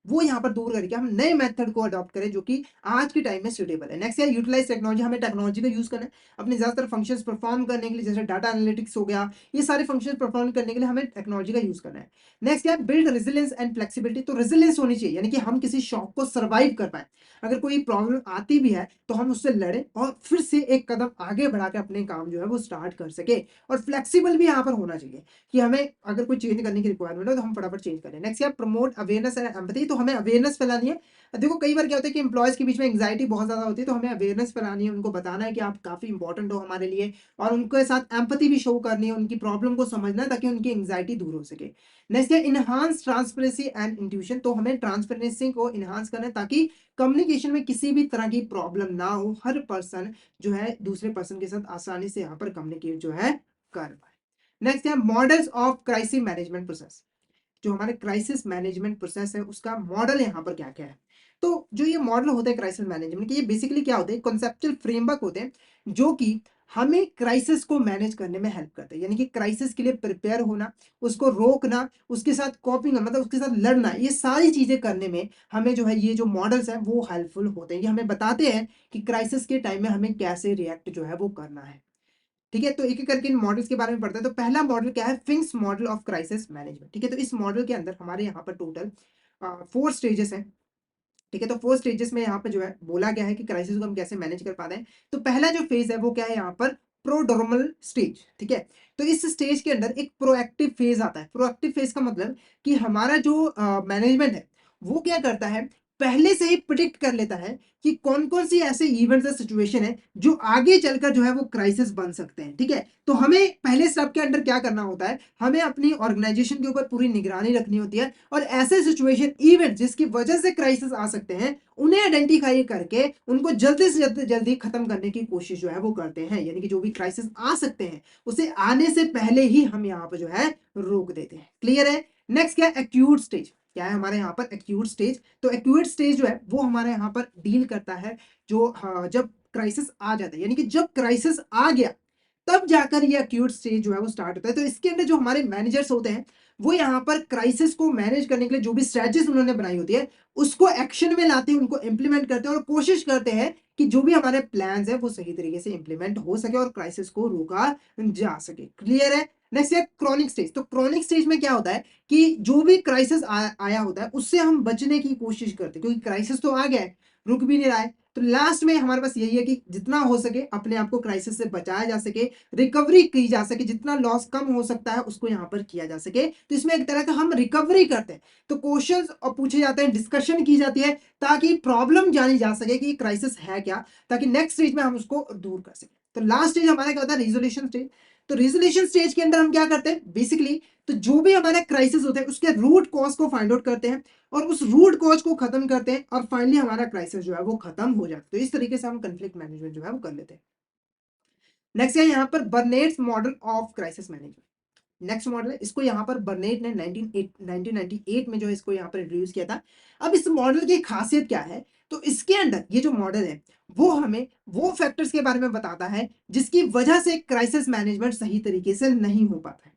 वो यहाँ पर दूर करके हम नए मेथड को अडॉप्ट करें जो कि आज के टाइम में सूटेबल है। नेक्स्ट है यूटिलाइज टेक्नोलॉजी, हमें टेक्नोलॉजी का यूज करना है अपने ज्यादातर फंक्शंस परफॉर्म करने के लिए, जैसे डाटा एनालिटिक्स हो गया, ये सारे फंक्शन परफॉर्म करने के लिए हमें टेक्नोलॉजी का यूज करना है। नेक्स्ट है बिल्ड रेजिलियंस एंड फ्लेक्सिबिलिटी, तो रेजिलियंस होनी चाहिए, यानी कि हम किसी शॉक को सर्वाइव कर पाए, अगर कोई प्रॉब्लम आती भी है तो हम उससे लड़े और फिर से एक कदम आगे बढ़ा के अपने काम जो है वो स्टार्ट कर सके। और फ्लेक्सिबल भी यहाँ पर होना चाहिए कि हमें अगर कोई चेंज करने की रिक्वायरमेंट है तो हम फटाफट चेंज करें। नेक्स्ट है प्रमोट अवेयरनेस एंड एम्पैथी, तो हमें अवेयरनेस फैलानी है। देखो कई बार क्या होता है कि एम्प्लॉयज के बीच में एंग्जाइटी बहुत ज्यादा होती है, तो हमें अवेयरनेस फैलानी है, उनको बताना है कि आप काफी इंपॉर्टेंट हो हमारे लिए, और उनके साथ एम्पैथी भी शो करनी है, उनकी प्रॉब्लम को समझना है ताकि उनकी एंग्जाइटी दूर हो सके। नेक्स्ट है इनहांस ट्रांसपेरेंसी एंड इंट्यूशन, तो हमें ट्रांसपेरेंसी को इनहांस करना है ताकि कम्युनिकेशन में किसी भी तरह की प्रॉब्लम ना हो, हर पर्सन जो है दूसरे पर्सन के साथ आसानी से यहाँ पर कम्युनिकेट जो है कर पाए। नेक्स्ट है models of crisis management process, जो हमारे क्राइसिस मैनेजमेंट प्रोसेस है उसका मॉडल यहाँ पर क्या क्या है। तो जो ये मॉडल होते हैं क्राइसिस मैनेजमेंट के, ये बेसिकली क्या होते हैं, कॉन्सेप्चुअल फ्रेमवर्क होते हैं जो कि हमें क्राइसिस को मैनेज करने में हेल्प करते हैं, यानी कि क्राइसिस के लिए प्रिपेयर होना, उसको रोकना, उसके साथ कॉपिंग मतलब उसके साथ लड़ना, ये सारी चीजें करने में हमें जो है ये जो मॉडल्स हैं वो हेल्पफुल होते हैं। ये हमें बताते हैं कि क्राइसिस के टाइम में हमें कैसे रिएक्ट जो है वो करना है। ठीक है, तो एक एक करके इन मॉडल्स के बारे में पढ़ते हैं। तो पहला मॉडल क्या है, फिंक्स मॉडल ऑफ क्राइसिस मैनेजमेंट। ठीक है, तो इस मॉडल के अंदर हमारे यहाँ पर टोटल 4 स्टेजेस हैं। ठीक है, तो 4 स्टेजेस में यहाँ पे जो है बोला गया है कि क्राइसिस को हम कैसे मैनेज कर पाते हैं। तो पहला जो फेज है वो क्या है यहाँ पर, प्रोड्रोमल स्टेज। ठीक है, तो इस स्टेज के अंदर एक प्रोएक्टिव फेज आता है। प्रोएक्टिव फेज का मतलब कि हमारा जो मैनेजमेंट है वो क्या करता है, पहले से ही प्रिडिक्ट कर लेता है कि कौन कौन सी ऐसे इवेंट्स या सिचुएशन है जो आगे चलकर जो है वो क्राइसिस बन सकते हैं। ठीक है, तो हमें पहले स्टेप के अंदर क्या करना होता है, हमें अपनी ऑर्गेनाइजेशन के ऊपर पूरी निगरानी रखनी होती है, और ऐसे सिचुएशन इवेंट जिसकी वजह से क्राइसिस आ सकते हैं उन्हें आइडेंटिफाई करके उनको जल्दी से जल्दी खत्म करने की कोशिश जो है वो करते हैं, यानी कि जो भी क्राइसिस आ सकते हैं उसे आने से पहले ही हम यहाँ पर जो है रोक देते हैं। क्लियर है। नेक्स्ट क्या है, एक्यूट स्टेज। क्या है हमारे यहाँ पर एक्यूट स्टेज, तो एक्यूट स्टेज जो है वो हमारे यहाँ पर डील करता है जो जब क्राइसिस आ जाता है, यानी कि जब क्राइसिस आ गया तब जाकर ये एक्यूट स्टेज जो है वो स्टार्ट होता है। तो इसके अंदर जो हमारे मैनेजर्स होते हैं वो यहाँ पर क्राइसिस को मैनेज करने के लिए जो भी स्ट्रेटजीज उन्होंने बनाई होती है उसको एक्शन में लाते हैं, उनको इंप्लीमेंट करते हैं और कोशिश करते हैं कि जो भी हमारे प्लान्स है वो सही तरीके से इंप्लीमेंट हो सके और क्राइसिस को रोका जा सके। क्लियर है। नेक्स्ट है क्रॉनिक स्टेज। तो क्रॉनिक स्टेज में क्या होता है कि जो भी क्राइसिस आया होता है उससे हम बचने की कोशिश करते हैं, क्योंकि क्राइसिस तो आ गया है, रुक भी नहीं रहा है। तो लास्ट में हमारे पास यही है कि जितना हो सके अपने आप को क्राइसिस से बचाया जा सके, रिकवरी की जा सके, जितना लॉस कम हो सकता है उसको यहाँ पर किया जा सके। तो इसमें एक तरह का हम रिकवरी करते हैं, तो क्वेश्चंस पूछे जाते हैं, डिस्कशन की जाती है ताकि प्रॉब्लम जानी जा सके कि क्राइसिस है क्या, ताकि नेक्स्ट स्टेज में हम उसको दूर कर सकें। तो लास्ट स्टेज हमारा क्या होता है, रिजोल्यूशन स्टेज। तो रिजोल्यूशन स्टेज के अंदर हम क्या करते हैं बेसिकली, तो जो भी हमारा क्राइसिस होता है उसके रूट कॉज को फाइंड आउट करते हैं और उस रूट कॉज को खत्म करते हैं और फाइनली हमारा क्राइसिस जो है वो खत्म हो जाता है। तो इस तरीके से हम कन्फ्लिक्ट मैनेजमेंट जो है वो कर लेते हैं। नेक्स्ट है यहाँ पर Burnett's model of crisis management. Next model है, इसको यहाँ पर बर्नेट ने 1998 में जो है इसको यहाँ पर इंट्रोड्यूस किया था। अब इस मॉडल की खासियत क्या है, तो इसके अंदर ये जो मॉडल है वो हमें वो फैक्टर्स के बारे में बताता है जिसकी वजह से क्राइसिस मैनेजमेंट सही तरीके से नहीं हो पाता है।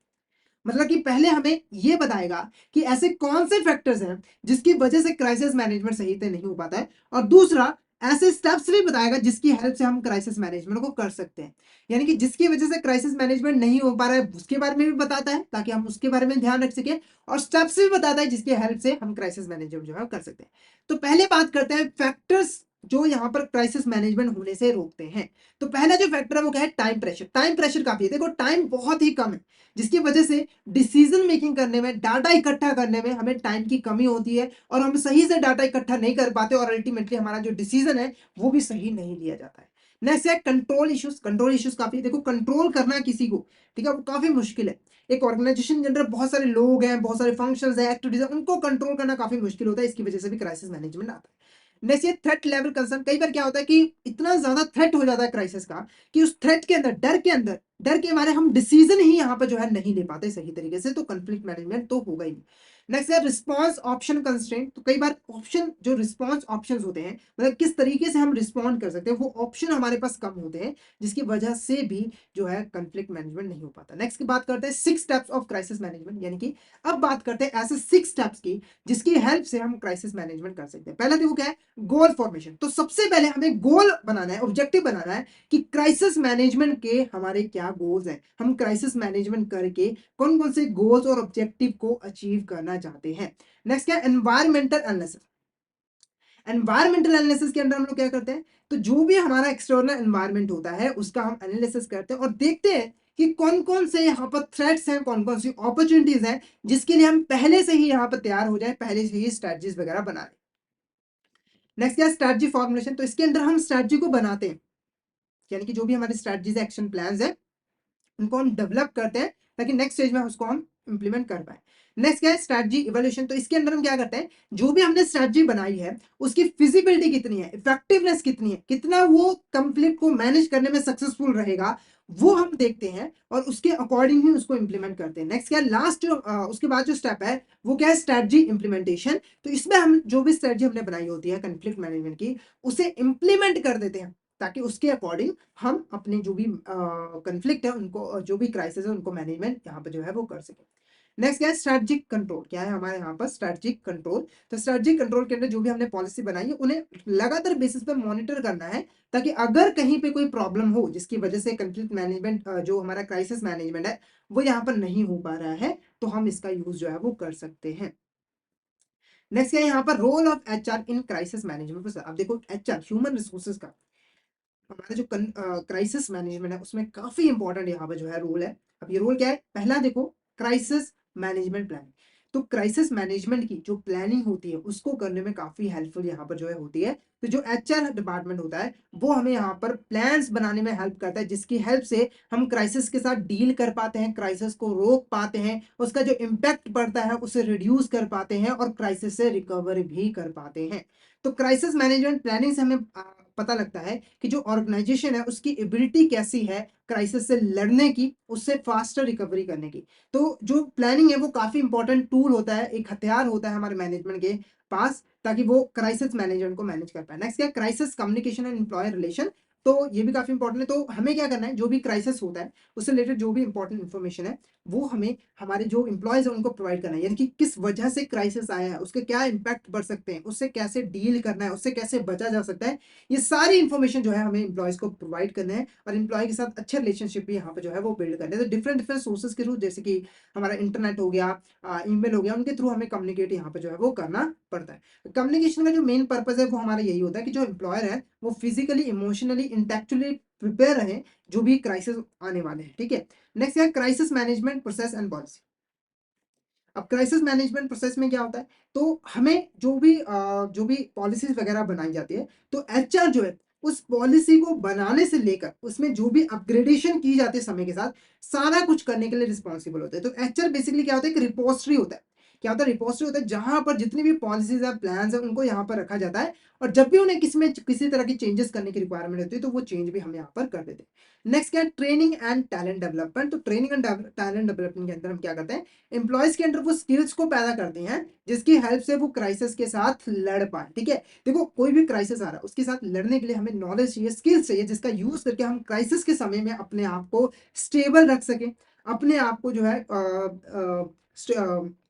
मतलब कि पहले हमें ये बताएगा कि ऐसे कौन से फैक्टर्स हैं जिसकी वजह से क्राइसिस मैनेजमेंट सही से नहीं हो पाता है, और दूसरा ऐसे स्टेप्स भी बताएगा जिसकी हेल्प से हम क्राइसिस मैनेजमेंट को कर सकते हैं। यानी कि जिसकी वजह से क्राइसिस मैनेजमेंट नहीं हो पा रहा है उसके बारे में भी बताता है ताकि हम उसके बारे में ध्यान रख सकें, और स्टेप्स भी बताता है जिसकी हेल्प से हम क्राइसिस मैनेजमेंट जो है कर सकते हैं। तो पहले बात करते हैं फैक्टर्स जो यहाँ पर क्राइसिस मैनेजमेंट होने से रोकते हैं। तो पहला जो फैक्टर है वो क्या है, टाइम प्रेशर। टाइम प्रेशर काफी है, देखो टाइम बहुत ही कम है जिसकी वजह से डिसीजन मेकिंग करने में, डाटा इकट्ठा करने में हमें टाइम की कमी होती है और हम सही से डाटा इकट्ठा नहीं कर पाते और अल्टीमेटली हमारा जो डिसीजन है वो भी सही नहीं लिया जाता है। नेक्स्ट है कंट्रोल इश्यूज। कंट्रोल इश्यूज काफी, देखो कंट्रोल करना किसी को, ठीक है, वो काफी मुश्किल है। एक ऑर्गेनाइजेशन के अंदर बहुत सारे लोग हैं, बहुत सारे फंक्शंस हैं, एक्टिविटीज हैं, उनको कंट्रोल करना काफी मुश्किल होता है, इसकी वजह से भी क्राइसिस मैनेजमेंट आता है। नेक्स्ट ये थ्रेट लेवल कंसर्न। कई बार क्या होता है कि इतना ज्यादा थ्रेट हो जाता है क्राइसिस का कि उस थ्रेट के अंदर, डर के मारे हम डिसीजन ही यहाँ पर जो है नहीं ले पाते सही तरीके से, तो कंफ्लिक्ट मैनेजमेंट तो होगा ही नहीं। नेक्स्ट है रिस्पॉन्स ऑप्शन कंस्ट्रेंट। तो कई बार ऑप्शन जो रिस्पॉन्स ऑप्शंस होते हैं, मतलब किस तरीके से हम रिस्पॉन्ड कर सकते हैं, वो ऑप्शन हमारे पास कम होते हैं, जिसकी वजह से भी जो है कंफ्लिक्ट मैनेजमेंट नहीं हो पाता। नेक्स्ट की बात करते हैं 6 स्टेप्स ऑफ क्राइसिस मैनेजमेंट, यानी कि अब बात करते हैं ऐसे 6 स्टेप्स की जिसकी हेल्प से हम क्राइसिस मैनेजमेंट कर सकते हैं। पहला देखो क्या है, गोल फॉर्मेशन। तो सबसे पहले हमें गोल बनाना है, ऑब्जेक्टिव बनाना है कि क्राइसिस मैनेजमेंट के हमारे क्या गोल्स हैं, हम क्राइसिस मैनेजमेंट करके कौन कौन से गोल्स और ऑब्जेक्टिव को अचीव करना चाहते हैं। नेक्स्ट क्या है, एनवायरमेंटल एनालिसिस। एनवायरमेंटल एनालिसिस के अंदर हम लोग क्या करते हैं, तो जो भी हमारा एक्सटर्नल एनवायरमेंट होता है उसका हम एनालिसिस करते हैं और देखते हैं कि कौन कौन से यहाँ पर थ्रेट्स हैं, कौन कौन सी अपॉर्चुनिटीज हैं, जिसके लिए हम पहले से ही यहाँ पर तैयार हो जाए, पहले से ही स्ट्रेटजीज वगैरह बना लें। नेक्स्ट क्या है, स्ट्रेटजी फॉर्मुलेशन। तो इसके अंदर हम स्ट्रेटजी को बनाते हैं, यानी कि जो भी हमारे स्ट्रेटजीज एक्शन प्लान है उनको हम डेवलप करते हैं ताकि नेक्स्ट स्टेज में उसको हम इंप्लीमेंट कर पाए। नेक्स्ट क्या है, स्ट्रेटजी इवोल्यूशन। तो इसके अंदर हम क्या करते हैं, जो भी हमने स्ट्रेटजी बनाई है उसकी फिजिबिलिटी कितनी है, इफेक्टिवनेस कितनी है, कितना वो कंफ्लिक्ट को मैनेज करने में सक्सेसफुल रहेगा, वो हम देखते हैं और उसके अकॉर्डिंग ही उसको इंप्लीमेंट करते हैं। नेक्स्ट क्या है, लास्ट जो उसके बाद जो स्टेप है वो क्या है, स्ट्रेटजी इंप्लीमेंटेशन। तो इसमें हम जो भी स्ट्रेटजी हमने बनाई होती है कंफ्लिक्ट मैनेजमेंट की, उसे इंप्लीमेंट कर देते हैं ताकि उसके अकॉर्डिंग हम अपने जो भी कंफ्लिक्ट है उनको, जो भी क्राइसिस है उनको मैनेजमेंट यहाँ पर जो है वो कर सके। नेक्स्ट क्या है, स्ट्रेटजिक कंट्रोल। क्या है हमारे यहाँ पर स्ट्रेटजिक कंट्रोल। तो स्ट्रेटजिक कंट्रोल के अंदर जो भी हमने पॉलिसी बनाई है उन्हें लगातार बेसिस पे मॉनिटर करना है ताकि अगर कहीं पे कोई प्रॉब्लम हो जिसकी वजह से कंफ्लिक्ट मैनेजमेंट, जो हमारा क्राइसिस मैनेजमेंट है वो यहाँ पर नहीं हो पा रहा है, तो हम इसका यूज जो है वो कर सकते हैं। नेक्स्ट क्या है यहाँ पर, role of HR in crisis management. अब देखो एचआर ह्यूमन रिसोर्सेज का हमारा जो क्राइसिस मैनेजमेंट है उसमें काफी इंपॉर्टेंट यहाँ पे जो है रोल है। अब ये रोल क्या है, पहला देखो क्राइसिस मैनेजमेंट प्लानिंग। तो क्राइसिस मैनेजमेंट की जो प्लानिंग होती है उसको करने में काफी हेल्पफुल यहाँ पर जो है होती है। तो जो एचआर डिपार्टमेंट होता है वो हमें यहाँ पर प्लान्स बनाने में हेल्प करता है, जिसकी हेल्प से हम क्राइसिस के साथ डील कर पाते हैं, क्राइसिस को रोक पाते हैं, उसका जो इम्पैक्ट पड़ता है उसे रिड्यूस कर पाते हैं और क्राइसिस से रिकवर भी कर पाते हैं। तो क्राइसिस मैनेजमेंट प्लानिंग से हमें पता लगता है कि जो ऑर्गेनाइजेशन है उसकी एबिलिटी कैसी है क्राइसिस से लड़ने की, उससे फास्टर रिकवरी करने की। तो जो प्लानिंग है वो काफी इंपॉर्टेंट टूल होता है, एक हथियार होता है हमारे मैनेजमेंट के पास ताकि वो क्राइसिस मैनेजमेंट को मैनेज कर पाए। नेक्स्ट क्या, crisis communication and employee relation. तो ये भी काफी इंपॉर्टेंट है। तो हमें क्या करना है, जो भी क्राइसिस होता है उससे रिलेटेड जो भी इंपॉर्टेंट इन्फॉर्मेशन है वो हमें हमारे जो इंप्लॉयज है उनको प्रोवाइड करना है, यानी कि किस वजह से क्राइसिस आया है, उसके क्या इम्पैक्ट बढ़ सकते हैं, उससे कैसे डील करना है, उससे कैसे बचा जा सकता है। ये सारी इन्फॉर्मेशन जो है हमें इंप्लॉयज को प्रोवाइड करना है और इंप्लॉय के साथ अच्छे रिलेशनशिप भी यहाँ पे जो है वो बिल्ड करना है। तो डिफरेंट डिफरेंट सोर्सेज के थ्रू, जैसे कि हमारा इंटरनेट हो गया, ईमेल हो गया, उनके थ्रू हमें कम्युनिकेट यहाँ पे जो है वो करना पड़ता है। कम्युनिकेशन का जो मेन पर्पज है वो हमारा यही होता है कि जो एम्प्लॉयर है वो फिजिकली, इमोशनली, इंटेलेक्चुअली प्रिपेयर रहे जो भी क्राइसिस आने वाले हैं। ठीक है। नेक्स्ट है crisis management process and policy. अब क्राइसिस मैनेजमेंट प्रोसेस में क्या होता है, तो हमें जो भी पॉलिसीज वगैरह बनाई जाती है, तो एचआर जो है उस पॉलिसी को बनाने से लेकर उसमें जो भी अपग्रेडेशन की जाती है समय के साथ, सारा कुछ करने के लिए रिस्पॉन्सिबल होता है। तो एचआर बेसिकली क्या होता है, एक रिपोजिटरी होता है। क्या होता है, रिपोजिटरी होता है जहां पर जितनी भी पॉलिसीज है, प्लान है, उनको यहाँ पर रखा जाता है और जब भी उन्हें किसी में किसी तरह की चेंजेस करने की रिक्वायरमेंट होती है तो वो चेंज भी हम यहाँ पर कर देते हैं। नेक्स्ट क्या है, ट्रेनिंग एंड टैलेंट डेवलपमेंट। तो ट्रेनिंग एंड टैलेंट डेवलपमेंट के अंदर हम क्या करते हैं, एम्प्लॉयज के अंदर वो स्किल्स को पैदा करते हैं जिसकी हेल्प से वो क्राइसिस के साथ लड़ पाए। ठीक है। देखो कोई भी क्राइसिस आ रहा है उसके साथ लड़ने के लिए हमें नॉलेज चाहिए, स्किल्स चाहिए, जिसका यूज करके हम क्राइसिस के समय में अपने आप को स्टेबल रख सकें, अपने आप को जो है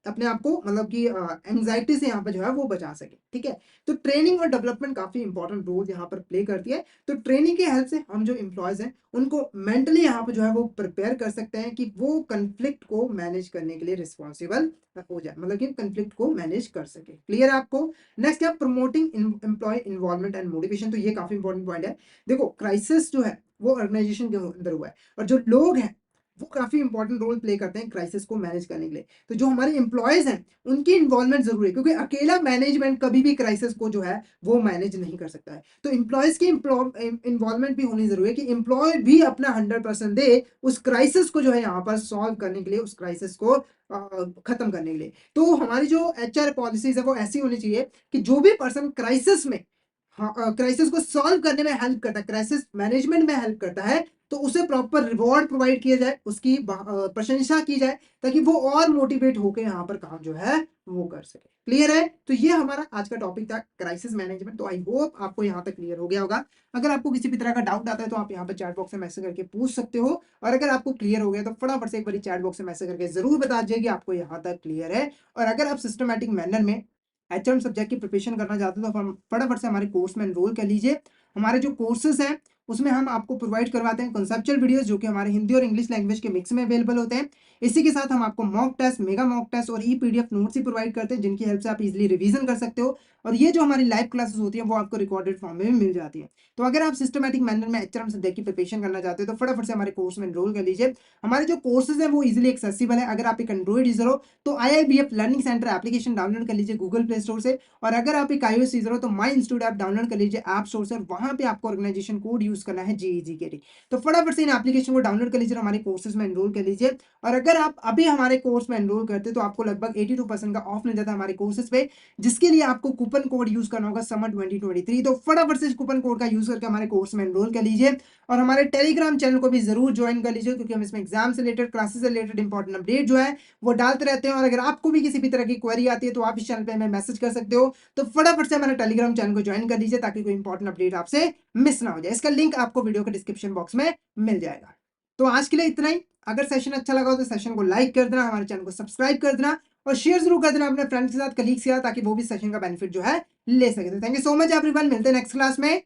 अपने आप को मतलब कि एंजाइटी से यहाँ पर जो है वो बचा सके। ठीक है। तो ट्रेनिंग और डेवलपमेंट काफी इंपॉर्टेंट रोल यहाँ पर प्ले करती है। तो ट्रेनिंग की हेल्प से हम जो एम्प्लॉयज हैं उनको मेंटली यहाँ पर जो है वो प्रिपेयर कर सकते हैं कि वो कंफ्लिक्ट को मैनेज करने के लिए रिस्पॉन्सिबल हो जाए, मतलब कि कंफ्लिक्ट को मैनेज कर सके। क्लियर है आपको। नेक्स्ट क्या, promoting employee involvement and motivation. तो ये काफी इंपॉर्टेंट पॉइंट है। देखो क्राइसिस जो है वो ऑर्गेनाइजेशन के अंदर हुआ है और जो लोग हैं वो काफी इंपॉर्टेंट रोल प्ले करते हैं क्राइसिस को मैनेज करने के लिए। तो जो हमारे एम्प्लॉयज हैं उनकी इन्वॉल्वमेंट जरूरी है, क्योंकि अकेला मैनेजमेंट कभी भी क्राइसिस को जो है वो मैनेज नहीं कर सकता है। तो एम्प्लॉयज की इन्वॉल्वमेंट भी होनी जरूरी है कि एम्प्लॉय भी अपना 100% दे उस क्राइसिस को जो है यहाँ पर सॉल्व करने के लिए, उस क्राइसिस को खत्म करने के लिए। तो हमारी जो एचआर पॉलिसीज है वो ऐसी होनी चाहिए कि जो भी पर्सन क्राइसिस में क्राइसिस को सॉल्व करने में हेल्प करता है, क्राइसिस मैनेजमेंट में हेल्प करता है, तो उसे प्रॉपर रिवॉर्ड प्रोवाइड किया जाए, उसकी प्रशंसा की जाए, ताकि वो और मोटिवेट होकर यहाँ पर काम जो है वो कर सके। क्लियर है? तो ये हमारा आज का टॉपिक था, क्राइसिस मैनेजमेंट। तो आई होप आपको यहाँ तक क्लियर हो गया होगा। अगर आपको किसी भी तरह का डाउट आता है तो आप यहाँ पर चैट बॉक्स में मैसेज करके पूछ सकते हो, और अगर आपको क्लियर हो गया तो फटाफट से एक बार चैट बॉक्स में मैसेज करके जरूर बता दीजिए कि आपको यहाँ तक क्लियर है। और अगर आप सिस्टमैटिक मैनर में एचएम सब्जेक्ट की प्रिपरेशन करना चाहते हो तो हम फटाफट से हमारे कोर्स में एनरोल कर लीजिए। हमारे जो कोर्सेज हैं उसमें हम आपको प्रोवाइड करवाते हैं कंसेप्चुअल वीडियोस, जो कि हमारे हिंदी और इंग्लिश लैंग्वेज के मिक्स में अवेलेबल होते हैं। इसी के साथ हम आपको mock test, mega mock test और ई पीडीएफ नोट्स ही प्रोवाइड करते हैं, जिनकी हेल्प से आप इजीली रिवीजन कर सकते हो। और ये जो हमारी लाइव क्लासेस होती हैं वो आपको रिकॉर्डेड फॉर्म में भी मिल जाती है। तो अगर आप सिस्टमैटिक मैनर में एचएम सब्जेक्ट की प्रिपरेशन करना चाहते हो तो फटाफट से हमारे कोर्स में एनरोल कर लीजिए। हमारे जो कोर्सेज हैं वो इजीली एक्सेसिबल है। अगर आप एक एंड्रॉइड यूजर हो तो IIBF learning centre application download कर लीजिए गूगल प्ले स्टोर से, और अगर आप एक iOS यूजर हो तो माई इंस्टीट्यूट ऐप डाउनलोड कर लीजिए ऐप स्टोर से, और वहां पे आपको ऑर्गेनाइजेशन कोड यूज करना है GEGKT। तो फटाफट से इन एप्लीकेशन को डाउनलोड कर लीजिए और हमारे कोर्सेज में एनरोल कर लीजिए। और अगर आप अभी हमारे कोर्स में एनरोल करते तो आपको लगभग 82% का ऑफ मिल जाता है हमारे कोर्सेज पे, जिसके लिए आपको कूपन कोड यूज करना होगा समर 2023। तो फटाफट से इस कूपन कोड का यूज करके हमारे कोर्स में एनरोल कर लीजिए। और हमारे टेलीग्राम चैनल को भी जरूर ज्वाइन कर लीजिए, क्योंकि हम इसमें एग्जाम से रिलेटेड, क्लासेस से रिलेटेड इंपॉर्टेंट अपडेट जो है वो डालते रहते हैं। और अगर आपको भी किसी भी तरह की क्वेरी आती है तो आप इस चैनल पे हमें मैसेज कर सकते हो। तो फटाफट से हमारे टेलीग्राम चैनल को ज्वाइन कर लीजिए ताकि कोई इंपॉर्टेंट अपडेट आपसे मिस ना हो जाए। इसका लिंक आपको वीडियो के डिस्क्रिप्शन बॉक्स में मिल जाएगा। तो आज के लिए इतना ही। अगर सेशन अच्छा लगा हो तो सेशन को लाइक कर देना, हमारे चैनल को सब्सक्राइब कर देना और शेयर जरूर कर देना अपने फ्रेंड्स के साथ, कलीग्स के साथ, ताकि वो भी सेशन का बेनिफिट जो है ले सके। तो thank you so much everyone, मिलते हैं नेक्स्ट क्लास में।